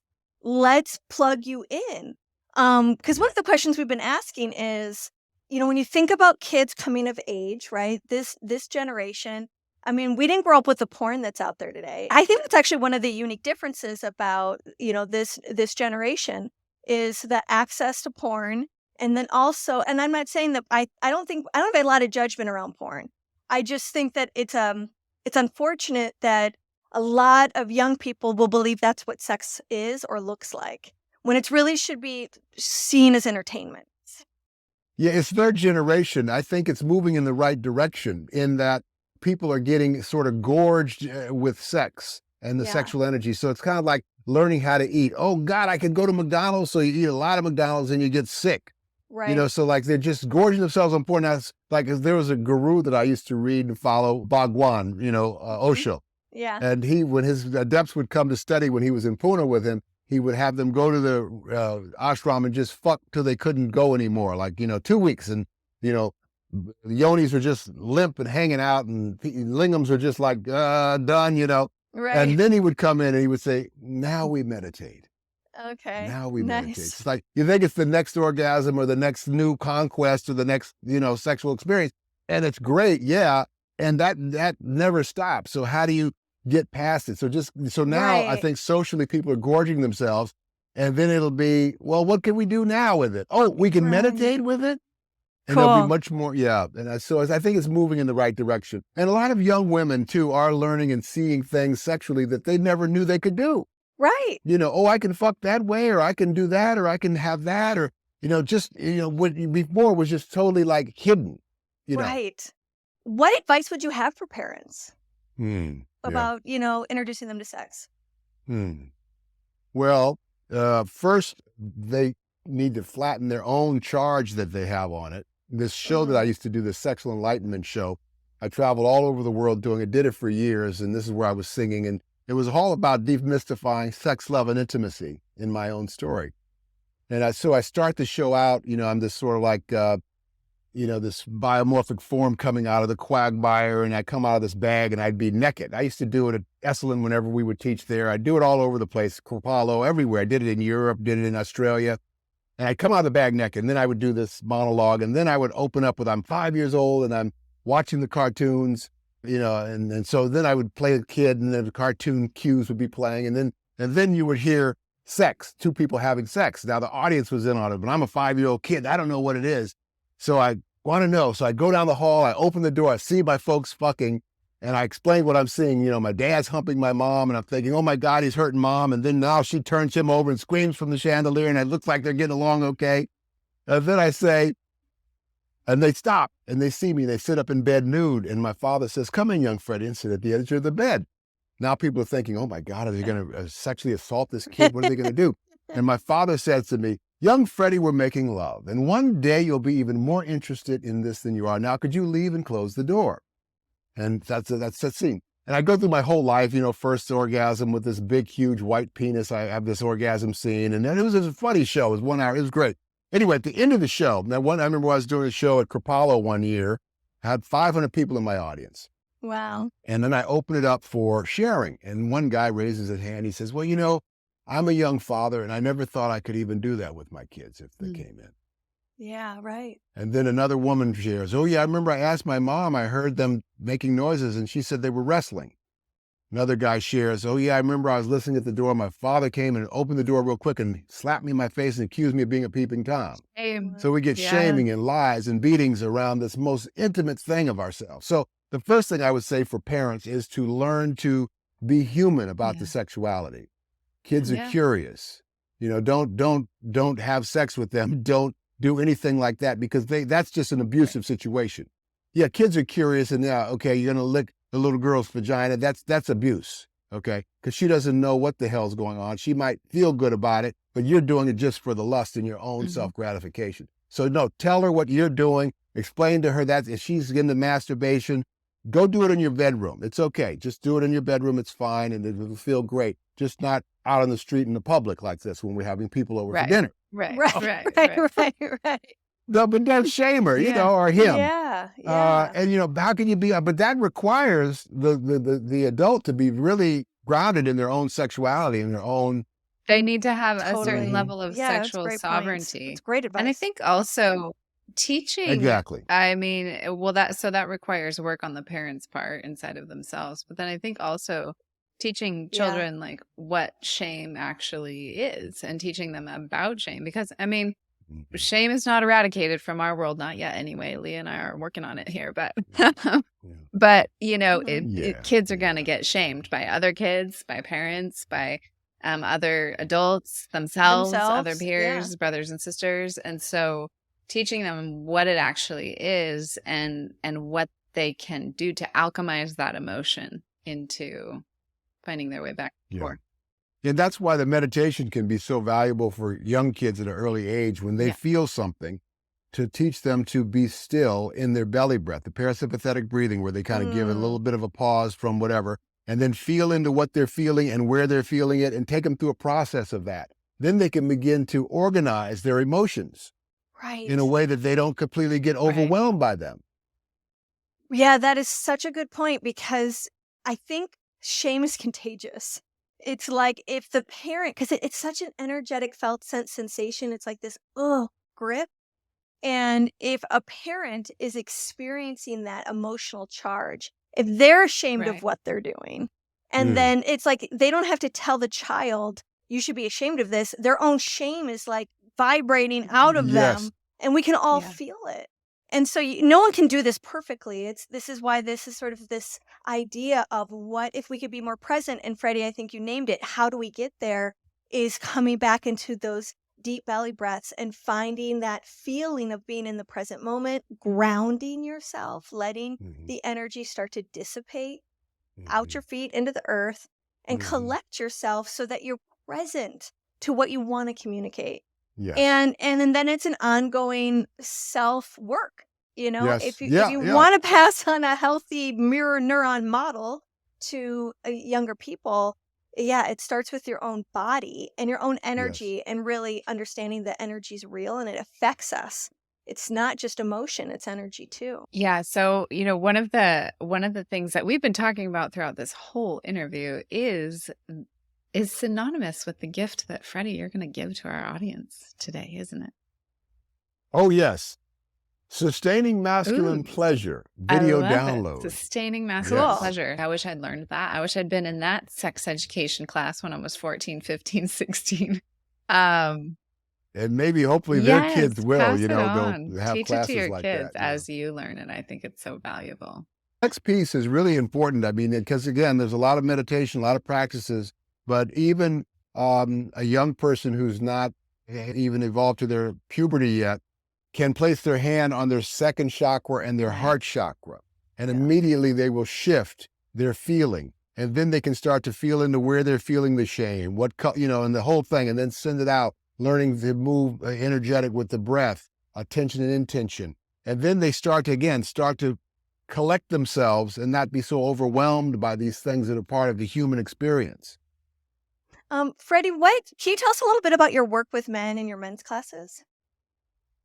[SPEAKER 2] plug you in. Because one of the questions we've been asking is, when you think about kids coming of age, right? This generation, I mean, we didn't grow up with the porn that's out there today. I think that's actually one of the unique differences about, this generation, is the access to porn. And then also, and I'm not saying that I don't have a lot of judgment around porn. I just think that it's unfortunate that a lot of young people will believe that's what sex is or looks like, when it really should be seen as entertainment.
[SPEAKER 4] Yeah, it's third generation. I think it's moving in the right direction, in that people are getting sort of gorged with sex and the sexual energy. So it's kind of like learning how to eat. Oh God, I can go to McDonald's. So you eat a lot of McDonald's and you get sick.
[SPEAKER 2] Right.
[SPEAKER 4] So like they're just gorging themselves on porn. Now, like there was a guru that I used to read and follow, Bhagwan, Osho.
[SPEAKER 2] Yeah.
[SPEAKER 4] And when his adepts would come to study, when he was in Pune with him, he would have them go to the ashram and just fuck till they couldn't go anymore. Like, 2 weeks. And, the yonis were just limp and hanging out, and lingams were just like, done,
[SPEAKER 2] Right.
[SPEAKER 4] And then he would come in and he would say, now we meditate.
[SPEAKER 2] Okay.
[SPEAKER 4] Now we meditate.
[SPEAKER 2] Nice.
[SPEAKER 4] It's like, you think it's the next orgasm or the next new conquest or the next, sexual experience. And it's great. Yeah. And that never stops. So how do you get past it? So now I
[SPEAKER 2] Right.
[SPEAKER 4] think socially people are gorging themselves, and then it'll be, well, what can we do now with it? Oh, we can
[SPEAKER 2] Right.
[SPEAKER 4] meditate with it? And there'll
[SPEAKER 2] Cool.
[SPEAKER 4] be much more. Yeah. And I think it's moving in the right direction. And a lot of young women too are learning and seeing things sexually that they never knew they could do.
[SPEAKER 2] Right.
[SPEAKER 4] Oh, I can fuck that way, or I can do that, or I can have that, or, what before was just totally like hidden,
[SPEAKER 2] Right. What advice would you have for parents
[SPEAKER 4] Yeah.
[SPEAKER 2] about, introducing them to sex?
[SPEAKER 4] Well, first they need to flatten their own charge that they have on it. This show that I used to do, the Sexual Enlightenment show, I traveled all over the world doing it, did it for years, and this is where I was singing. And it was all about demystifying sex, love, and intimacy in my own story. And so I start the show out, I'm this sort of like, this biomorphic form coming out of the quagmire, and I come out of this bag and I'd be naked. I used to do it at Esalen whenever we would teach there. I'd do it all over the place, Apollo, everywhere. I did it in Europe, did it in Australia. And I'd come out of the bag naked, and then I would do this monologue, and then I would open up with, I'm 5 years old and I'm watching the cartoons, and so then I would play the kid, and then the cartoon cues would be playing, and then you would hear sex, two people having sex. Now the audience was in on it, but I'm a 5-year-old kid. I don't know what it is. So I want to know. So I go down the hall, I open the door, I see my folks fucking, and I explain what I'm seeing. My dad's humping my mom, and I'm thinking, oh my God, he's hurting mom. And then now she turns him over and screams from the chandelier, and it looks like they're getting along okay. And then I say, and they stop, and they see me, they sit up in bed nude. And my father says, come in, young Freddy, and sit at the edge of the bed. Now people are thinking, oh my God, are they going to sexually assault this kid? What are they going to do? And my father said to me, young Freddy, we're making love. And one day you'll be even more interested in this than you are now. Could you leave and close the door? And that's that scene. And I go through my whole life, first orgasm with this big, huge white penis. I have this orgasm scene. And then it was a funny show. It was 1 hour. It was great. Anyway, at the end of the show, I remember I was doing a show at Kripalu one year. I had 500 people in my audience.
[SPEAKER 2] Wow.
[SPEAKER 4] And then I open it up for sharing. And one guy raises his hand. He says, well, I'm a young father, and I never thought I could even do that with my kids if they came in.
[SPEAKER 2] Yeah, right.
[SPEAKER 4] And then another woman shares, oh yeah, I remember I asked my mom, I heard them making noises, and she said they were wrestling. Another guy shares, oh yeah, I remember I was listening at the door. My father came and opened the door real quick and slapped me in my face and accused me of being a peeping Tom.
[SPEAKER 1] Shame.
[SPEAKER 4] So we get shaming and lies and beatings around this most intimate thing of ourselves. So the first thing I would say for parents is to learn to be human about the sexuality. Kids are curious. Don't have sex with them. Don't do anything like that, because that's just an abusive situation. Yeah, kids are curious, and okay, you're gonna lick the little girl's vagina. That's abuse, okay? Because she doesn't know what the hell's going on. She might feel good about it, but you're doing it just for the lust and your own self-gratification. So no, tell her what you're doing. Explain to her that if she's into masturbation, go do it in your bedroom. It's okay. Just do it in your bedroom. It's fine, and it will feel great. Just not out on the street in the public like this when we're having people over for dinner.
[SPEAKER 1] Right.
[SPEAKER 4] No, but don't shame her, or him.
[SPEAKER 2] Yeah.
[SPEAKER 4] And how can you be? But that requires the adult to be really grounded in their own sexuality and their own.
[SPEAKER 1] They need to have a certain level of sexual
[SPEAKER 2] that's
[SPEAKER 1] sovereignty.
[SPEAKER 2] It's great advice.
[SPEAKER 1] And I think also teaching.
[SPEAKER 4] Exactly.
[SPEAKER 1] I mean, that requires work on the parents' part inside of themselves. But then I think also teaching children like what shame actually is, and teaching them about shame, because shame is not eradicated from our world, not yet anyway. Leah and I are working on it here, but kids are going to get shamed by other kids, by parents, by other adults, themselves, other peers, brothers and sisters. And so teaching them what it actually is and what they can do to alchemize that emotion into finding their way back to core.
[SPEAKER 4] And that's why the meditation can be so valuable for young kids at an early age when they feel something, to teach them to be still in their belly breath, the parasympathetic breathing, where they kind of give it a little bit of a pause from whatever, and then feel into what they're feeling and where they're feeling it, and take them through a process of that. Then they can begin to organize their emotions in a way that they don't completely get overwhelmed by them.
[SPEAKER 2] Yeah, that is such a good point, because I think shame is contagious. It's like if the parent, because it's such an energetic felt sense sensation, it's like this grip. And if a parent is experiencing that emotional charge, if they're ashamed of what they're doing, and then it's like they don't have to tell the child, you should be ashamed of this. Their own shame is like vibrating out of them, and we can all feel it. And so no one can do this perfectly. This is why this is sort of this idea of what if we could be more present. And Freddy, I think you named it. How do we get there? Is coming back into those deep belly breaths and finding that feeling of being in the present moment, grounding yourself, letting the energy start to dissipate out your feet into the earth, and collect yourself so that you're present to what you want to communicate. Yes. And then it's an ongoing self work. You know,
[SPEAKER 4] Yes.
[SPEAKER 2] if
[SPEAKER 4] Yeah.
[SPEAKER 2] you
[SPEAKER 4] Yeah.
[SPEAKER 2] want to pass on a healthy mirror neuron model to younger people, yeah, it starts with your own body and your own
[SPEAKER 4] Yes.
[SPEAKER 2] energy, and really understanding that energy is real and it affects us. It's not just emotion, it's energy too.
[SPEAKER 1] Yeah. So, one of the things that we've been talking about throughout this whole interview is synonymous with the gift that, Freddie, you're going to give to our audience today, isn't it?
[SPEAKER 4] Oh, yes. Sustaining masculine
[SPEAKER 1] Ooh,
[SPEAKER 4] pleasure
[SPEAKER 1] I
[SPEAKER 4] video
[SPEAKER 1] love it.
[SPEAKER 4] download.
[SPEAKER 1] Sustaining masculine
[SPEAKER 2] Cool.
[SPEAKER 1] pleasure. I wish I'd learned that. I wish I'd been in that sex education class when I was 14, 15, 16.
[SPEAKER 4] And maybe hopefully their kids
[SPEAKER 1] Yes,
[SPEAKER 4] will,
[SPEAKER 1] pass it
[SPEAKER 4] they'll
[SPEAKER 1] on.
[SPEAKER 4] have
[SPEAKER 1] Teach it to
[SPEAKER 4] classes
[SPEAKER 1] your
[SPEAKER 4] like
[SPEAKER 1] kids
[SPEAKER 4] that.
[SPEAKER 1] as you learn it. I think it's so valuable.
[SPEAKER 4] Next piece is really important. I mean, because again, there's a lot of meditation, a lot of practices, but even a young person who's not even evolved to their puberty yet can place their hand on their second chakra and their
[SPEAKER 1] Right.
[SPEAKER 4] heart chakra, and
[SPEAKER 2] Yeah.
[SPEAKER 4] immediately they will shift their feeling. And then they can start to feel into where they're feeling the shame, and the whole thing, and then send it out, learning to move energetic with the breath, attention and intention. And then they start to collect themselves and not be so overwhelmed by these things that are part of the human experience.
[SPEAKER 2] Freddie, can you tell us a little bit about your work with men in your men's classes?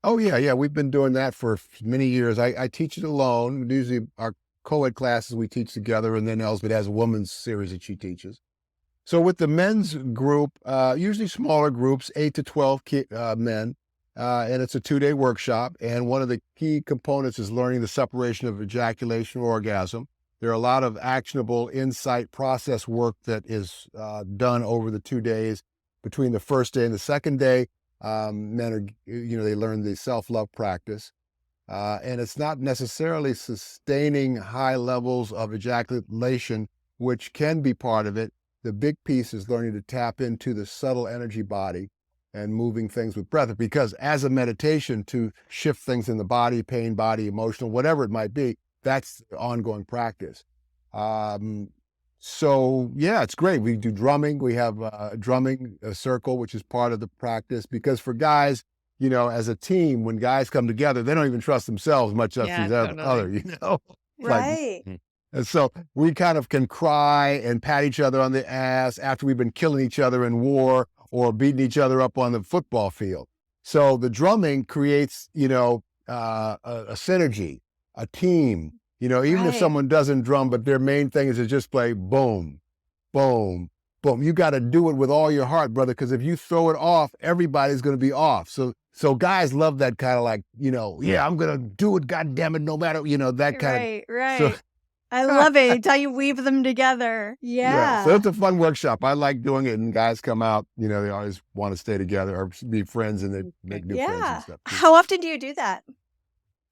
[SPEAKER 4] Oh, yeah. We've been doing that for many years. I teach it alone. Usually our co-ed classes we teach together, and then Elspeth has a women's series that she teaches. So with the men's group, usually smaller groups, 8 to 12 men, and it's a 2-day workshop. And one of the key components is learning the separation of ejaculation or orgasm. There are a lot of actionable insight process work that is done over the 2 days. Between the first day and the second day, men are, they learn the self-love practice. And it's not necessarily sustaining high levels of ejaculation, which can be part of it. The big piece is learning to tap into the subtle energy body and moving things with breath, because as a meditation to shift things in the body, pain, body, emotional, whatever it might be, that's the ongoing practice. So yeah, it's great. We do drumming. We have a drumming circle, which is part of the practice, because for guys, as a team, when guys come together, they don't even trust themselves much as
[SPEAKER 1] Yeah,
[SPEAKER 4] each
[SPEAKER 1] totally.
[SPEAKER 4] other,
[SPEAKER 2] Right.
[SPEAKER 4] And so we kind of can cry and pat each other on the ass after we've been killing each other in war or beating each other up on the football field. So the drumming creates, a synergy, a team. Even if
[SPEAKER 2] Right.
[SPEAKER 4] someone doesn't drum, but their main thing is to just play boom, boom, boom. You got to do it with all your heart, brother, because if you throw it off, everybody's going to be off. So guys love that kind of like, yeah, I'm going to do it, God damn it, no matter, that kind
[SPEAKER 2] Right,
[SPEAKER 4] of.
[SPEAKER 2] right.
[SPEAKER 4] So,
[SPEAKER 2] I love it. It's how you weave them together.
[SPEAKER 4] yeah. So
[SPEAKER 2] Yeah.
[SPEAKER 4] it's a fun workshop. I like doing it, and guys come out, they always want to stay together or be friends, and they make new friends and
[SPEAKER 2] Yeah.
[SPEAKER 4] stuff too.
[SPEAKER 2] How often do you do that?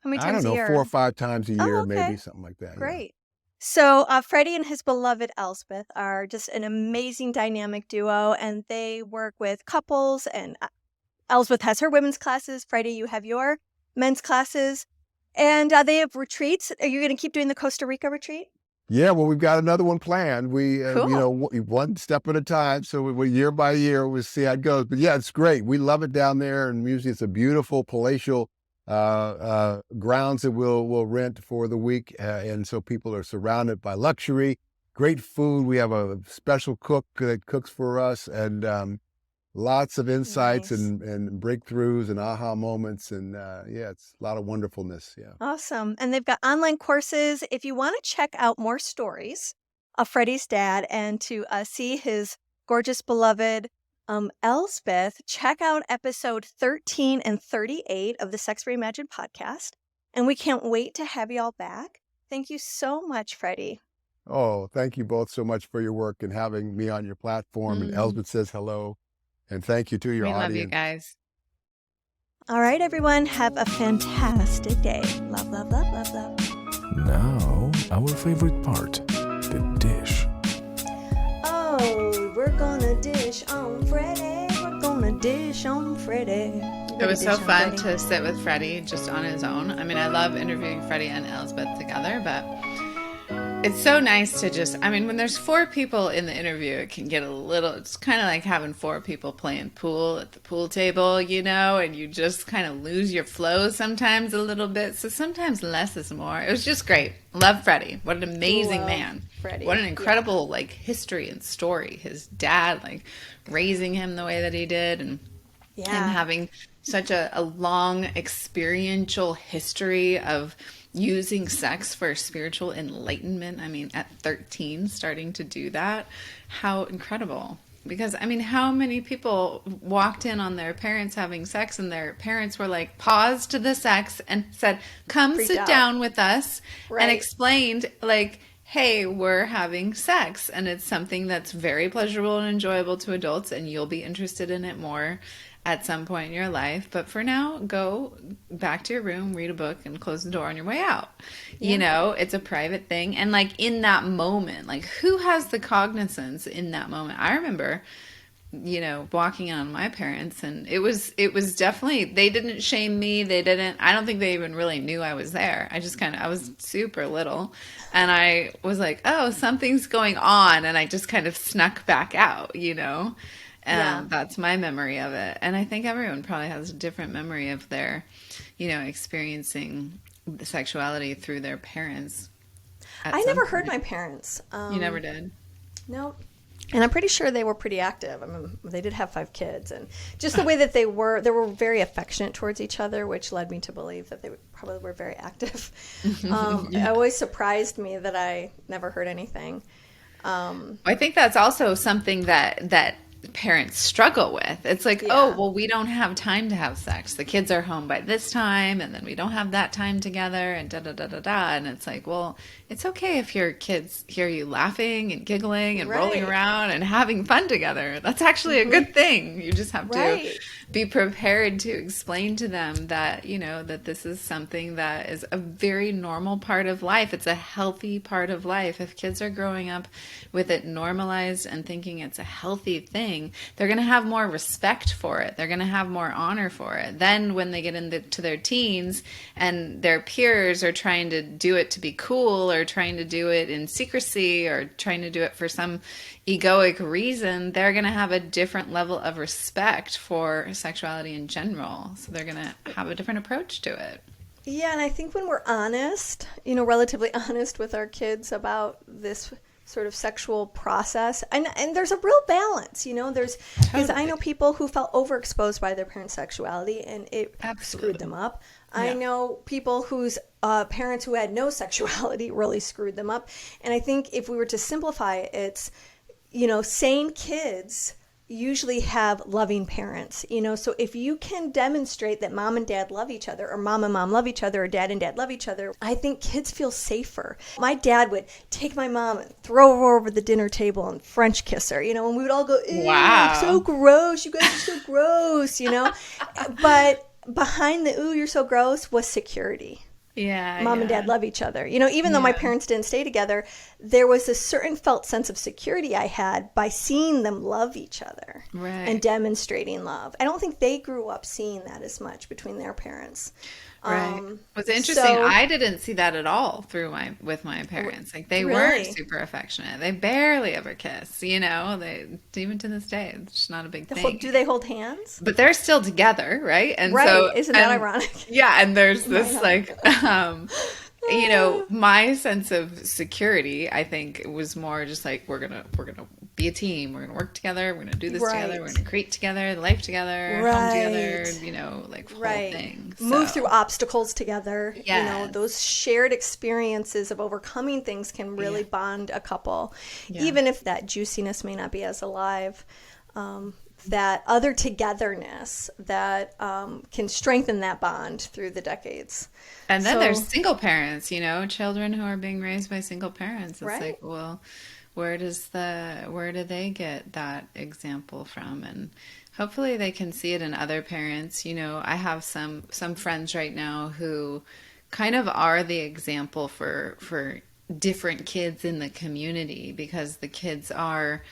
[SPEAKER 2] How many
[SPEAKER 4] I
[SPEAKER 2] times
[SPEAKER 4] don't
[SPEAKER 2] a
[SPEAKER 4] know,
[SPEAKER 2] year?
[SPEAKER 4] 4 or 5 times a year,
[SPEAKER 2] okay.
[SPEAKER 4] maybe something like that. Yeah.
[SPEAKER 2] Great. So Freddie and his beloved Elspeth are just an amazing dynamic duo, and they work with couples. And Elspeth has her women's classes. Freddie, you have your men's classes, and they have retreats. Are you going to keep doing the Costa Rica retreat?
[SPEAKER 4] Yeah, well, we've got another one planned. We,
[SPEAKER 2] Cool.
[SPEAKER 4] one step at a time. So we year by year, we'll see how it goes. But yeah, it's great. We love it down there, and usually it's a beautiful palatial grounds that we'll rent for the week, and so people are surrounded by luxury, great food. We have a special cook that cooks for us, and lots of insights
[SPEAKER 2] Nice.
[SPEAKER 4] and breakthroughs and aha moments, and yeah, it's a lot of wonderfulness. Yeah.
[SPEAKER 2] Awesome. And they've got online courses. If you want to check out more stories of Freddie's dad and to see his gorgeous beloved Elspeth, check out episode 13 and 38 of the Sex Reimagined podcast. And we can't wait to have you all back. Thank you so much, Freddie.
[SPEAKER 4] Oh, thank you both so much for your work and having me on your platform. And Elspeth says hello. And thank you to your
[SPEAKER 1] We
[SPEAKER 4] audience.
[SPEAKER 1] love you guys.
[SPEAKER 2] All right, everyone. Have a fantastic day. Love, love, love, love, love.
[SPEAKER 3] Now, our favorite part, the dish.
[SPEAKER 2] Oh, we're gonna dish on Freddie. We're gonna dish on Freddie.
[SPEAKER 1] It was so fun to sit with Freddie just on his own. I mean, I love interviewing Freddie and Elspeth together, but It's so nice to just, I mean, when there's four people in the interview, it can get a little, it's kind of like having four people playing pool at the pool table, you know, and you just kind of lose your flow sometimes a little bit. So sometimes less is more. It was just great. Love Freddy. What an amazing
[SPEAKER 2] Love
[SPEAKER 1] man.
[SPEAKER 2] Freddy.
[SPEAKER 1] What an incredible, like, history and story. His dad, like, raising him the way that he did, and him having such a long experiential history of using sex for spiritual enlightenment. I mean, at 13, starting to do that. How incredible. Because, I mean, how many people walked in on their parents having sex and their parents were like, paused the sex and said, come
[SPEAKER 2] Freaked
[SPEAKER 1] sit
[SPEAKER 2] out.
[SPEAKER 1] down with us,
[SPEAKER 2] Right.
[SPEAKER 1] and explained, like, hey, we're having sex and it's something that's very pleasurable and enjoyable to adults, and you'll be interested in it more at some point in your life. But for now, go back to your room, read a book, and close the door on your way out.
[SPEAKER 2] Yeah.
[SPEAKER 1] You know, it's a private thing. And like in that moment, like who has the cognizance in that moment? I remember, you know, walking on my parents, and it was definitely, they didn't shame me. I don't think they even really knew I was there. I was super little, and I was like, oh, something's going on. And I just kind of snuck back out, you know? That's my memory of it. And I think everyone probably has a different memory of their, you know, experiencing the sexuality through their parents.
[SPEAKER 2] I never heard my parents.
[SPEAKER 1] You never did?
[SPEAKER 2] No. And I'm pretty sure they were pretty active. I mean, they did have 5 kids, and just the way that they were very affectionate towards each other, which led me to believe that they probably were very active. It always surprised me that I never heard anything.
[SPEAKER 1] I think that's also something that parents struggle with. It's like, oh, well, we don't have time to have sex. The kids are home by this time, and then we don't have that time together, and da da da da da. And it's like, well, it's okay if your kids hear you laughing and giggling and rolling around and having fun together. That's actually a good thing. You just have to be prepared to explain to them that, you know, that this is something that is a very normal part of life. It's a healthy part of life. If kids are growing up with it normalized and thinking it's a healthy thing, they're going to have more respect for it. They're going to have more honor for it. Then when they get into their teens and their peers are trying to do it to be cool, or trying to do it in secrecy, or trying to do it for some egoic reason, they're going to have a different level of respect for sexuality in general. So they're going to have a different approach to it.
[SPEAKER 2] Yeah, and I think when we're honest, you know, relatively honest with our kids about this sort of sexual process, and there's a real balance, you know, because I know people who felt overexposed by their parents' sexuality, and it screwed them up. I know people whose parents who had no sexuality really screwed them up. And I think if we were to simplify it, it's, you know, sane kids usually have loving parents, you know. So if you can demonstrate that mom and dad love each other, or mom and mom love each other, or dad and dad love each other, I think kids feel safer. My dad would take my mom and throw her over the dinner table and French kiss her, you know, and we would all go, ew,
[SPEAKER 1] wow,
[SPEAKER 2] so gross, you guys are so gross, you know. But behind the ooh, you're so gross was security.
[SPEAKER 1] Yeah,
[SPEAKER 2] Mom and dad love each other. You know, even though my parents didn't stay together, there was a certain felt sense of security I had by seeing them love each other and demonstrating love. I don't think they grew up seeing that as much between their parents.
[SPEAKER 1] What's interesting, I didn't see that at all with my parents. Like they weren't super affectionate. They barely ever kiss, you know. They, even to this day, it's just not a big thing.
[SPEAKER 2] Do they hold hands?
[SPEAKER 1] But they're still together, right? And
[SPEAKER 2] so, isn't that ironic?
[SPEAKER 1] Yeah, and there's this like you know, my sense of security, I think, was more just like, we're gonna be a team. We're gonna work together. We're gonna do this together. We're gonna create together, life together, home together. You know, like whole thing. So.
[SPEAKER 2] Move through obstacles together. You know, those shared experiences of overcoming things can really bond a couple, even if that juiciness may not be as alive. That other togetherness that can strengthen that bond through the decades.
[SPEAKER 1] And then there's single parents, you know, children who are being raised by single parents. It's like, well, where do they get that example from? And hopefully they can see it in other parents. You know, I have some friends right now who kind of are the example for different kids in the community, because the kids are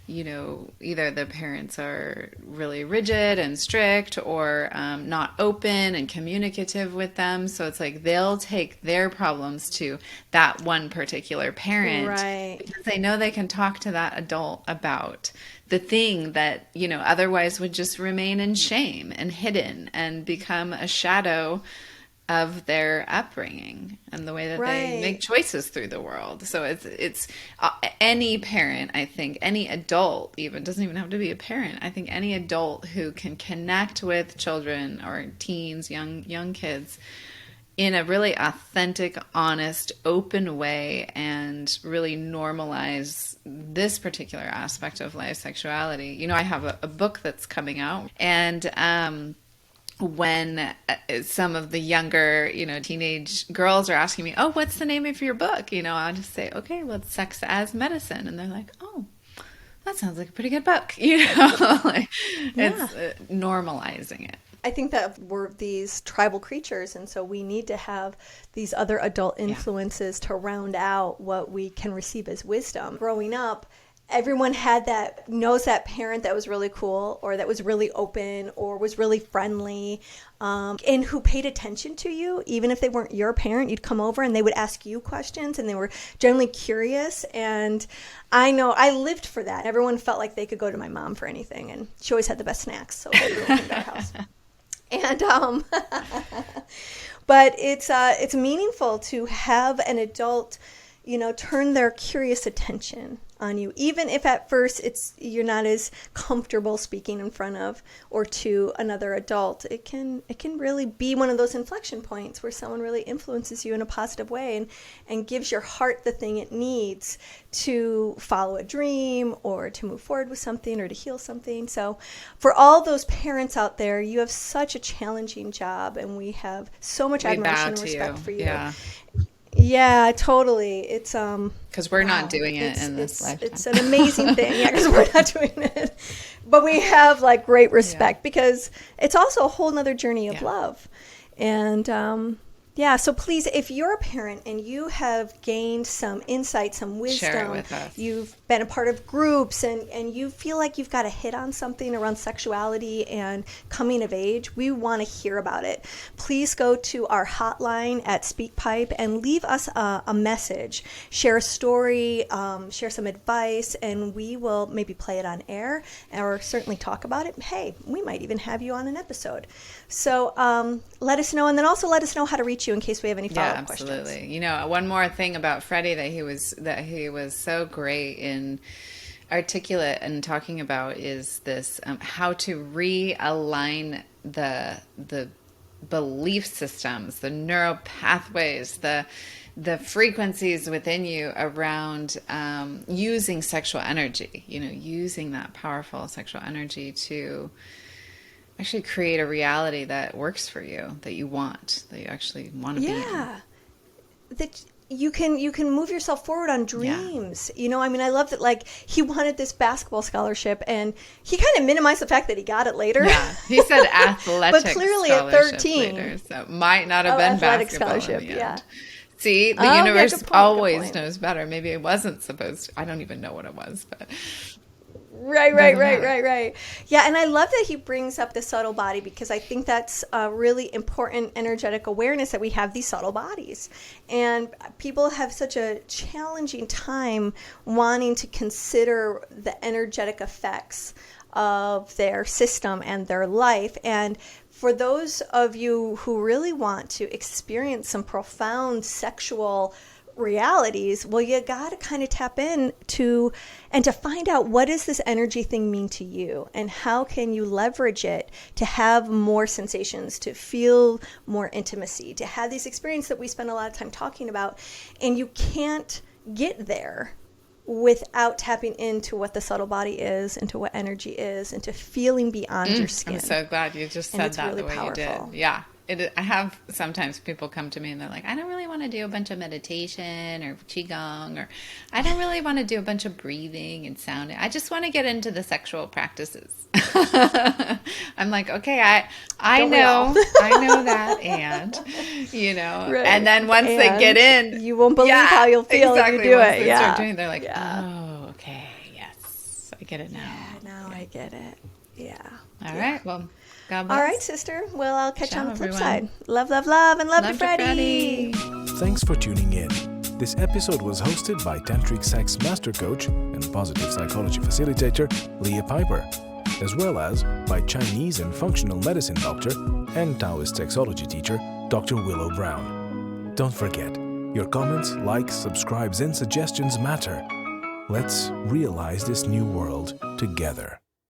[SPEAKER 1] either the parents are really rigid and strict, or not open and communicative with them. So it's like they'll take their problems to that one particular parent,
[SPEAKER 2] Right.
[SPEAKER 1] because they know they can talk to that adult about the thing that, otherwise would just remain in shame and hidden and become a shadow of their upbringing and the way that they make choices through the world. So it's any parent, I think, any adult, even doesn't even have to be a parent. I think any adult who can connect with children or teens, young kids in a really authentic, honest, open way, and really normalize this particular aspect of life, sexuality. I have a book that's coming out, and when some of the younger, teenage girls are asking me, oh, what's the name of your book? I'll just say, okay, well, it's Sex as Medicine. And they're like, oh, that sounds like a pretty good book. It's normalizing it.
[SPEAKER 2] I think that we're these tribal creatures, and so we need to have these other adult influences to round out what we can receive as wisdom. Growing up, everyone knows that parent that was really cool, or that was really open, or was really friendly, and who paid attention to you. Even if they weren't your parent, you'd come over and they would ask you questions, and they were generally curious. And I know I lived for that. Everyone felt like they could go to my mom for anything, and she always had the best snacks, so everyone came to our house. And but it's meaningful to have an adult, turn their curious attention on you, even if at first you're not as comfortable speaking in front of or to another adult. It can really be one of those inflection points where someone really influences you in a positive way and gives your heart the thing it needs to follow a dream, or to move forward with something, or to heal something. So for all those parents out there, you have such a challenging job, and we have so much admiration and respect for you. Yeah, totally. It's
[SPEAKER 1] because we're not doing it in this lifetime. It's an amazing
[SPEAKER 2] thing, because we're not doing it. But we have great respect, because it's also a whole nother journey of love. And so please, if you're a parent and you have gained some insight, some wisdom,
[SPEAKER 1] share it with us.
[SPEAKER 2] You've been a part of groups, and you feel like you've got a hit on something around sexuality and coming of age, we want to hear about it. Please go to our hotline at SpeakPipe and leave us a message. Share a story, share some advice, and we will maybe play it on air, or certainly talk about it. Hey, we might even have you on an episode. So let us know, and then also let us know how to reach you in case we have any follow-up questions.
[SPEAKER 1] Absolutely. One more thing about Freddy that he was so great in articulate and talking about is this how to realign the belief systems, the neural pathways, the frequencies within you around using sexual energy, using that powerful sexual energy to actually create a reality that works for you, that you actually want to be in.
[SPEAKER 2] Yeah. That you can move yourself forward on dreams. Yeah. I love that, he wanted this basketball scholarship, and he kind of minimized the fact that he got it later.
[SPEAKER 1] Yeah. He said athletic
[SPEAKER 2] but clearly at 13.
[SPEAKER 1] Later, so might not have been
[SPEAKER 2] athletic
[SPEAKER 1] basketball
[SPEAKER 2] scholarship,
[SPEAKER 1] in the end. See, the universe always knows better. Maybe it wasn't supposed to. I don't even know what it was, but...
[SPEAKER 2] Right. Yeah, and I love that he brings up the subtle body, because I think that's a really important energetic awareness, that we have these subtle bodies. And people have such a challenging time wanting to consider the energetic effects of their system and their life. And for those of you who really want to experience some profound sexual realities, well, you got to kind of tap in to find out, what does this energy thing mean to you, and how can you leverage it to have more sensations, to feel more intimacy, to have these experiences that we spend a lot of time talking about. And you can't get there without tapping into what the subtle body is, into what energy is, into feeling beyond your skin.
[SPEAKER 1] I'm so glad you just said that really the way powerful. You did. Yeah. I have sometimes people come to me and they're like, I don't really want to do a bunch of meditation or qigong, or I don't really want to do a bunch of breathing and sounding. I just want to get into the sexual practices. I'm like, okay, I know that, and right. And then once they get in,
[SPEAKER 2] you won't believe how you'll feel if you do it.
[SPEAKER 1] Start doing, they're like, oh, okay, yes, I get it now.
[SPEAKER 2] Yeah, now I get it. Yeah.
[SPEAKER 1] All right. Well, God bless.
[SPEAKER 2] All right, sister. Well, I'll catch you on the flip
[SPEAKER 1] everyone.
[SPEAKER 2] side. Love, love, love, and love to
[SPEAKER 1] Love to
[SPEAKER 2] Freddy.
[SPEAKER 1] Freddy.
[SPEAKER 3] Thanks for tuning in. This episode was hosted by Tantric Sex Master Coach and Positive Psychology Facilitator Leah Piper, as well as by Chinese and Functional Medicine Doctor and Taoist Sexology Teacher Dr. Willow Brown. Don't forget, your comments, likes, subscribes, and suggestions matter. Let's realize this new world together.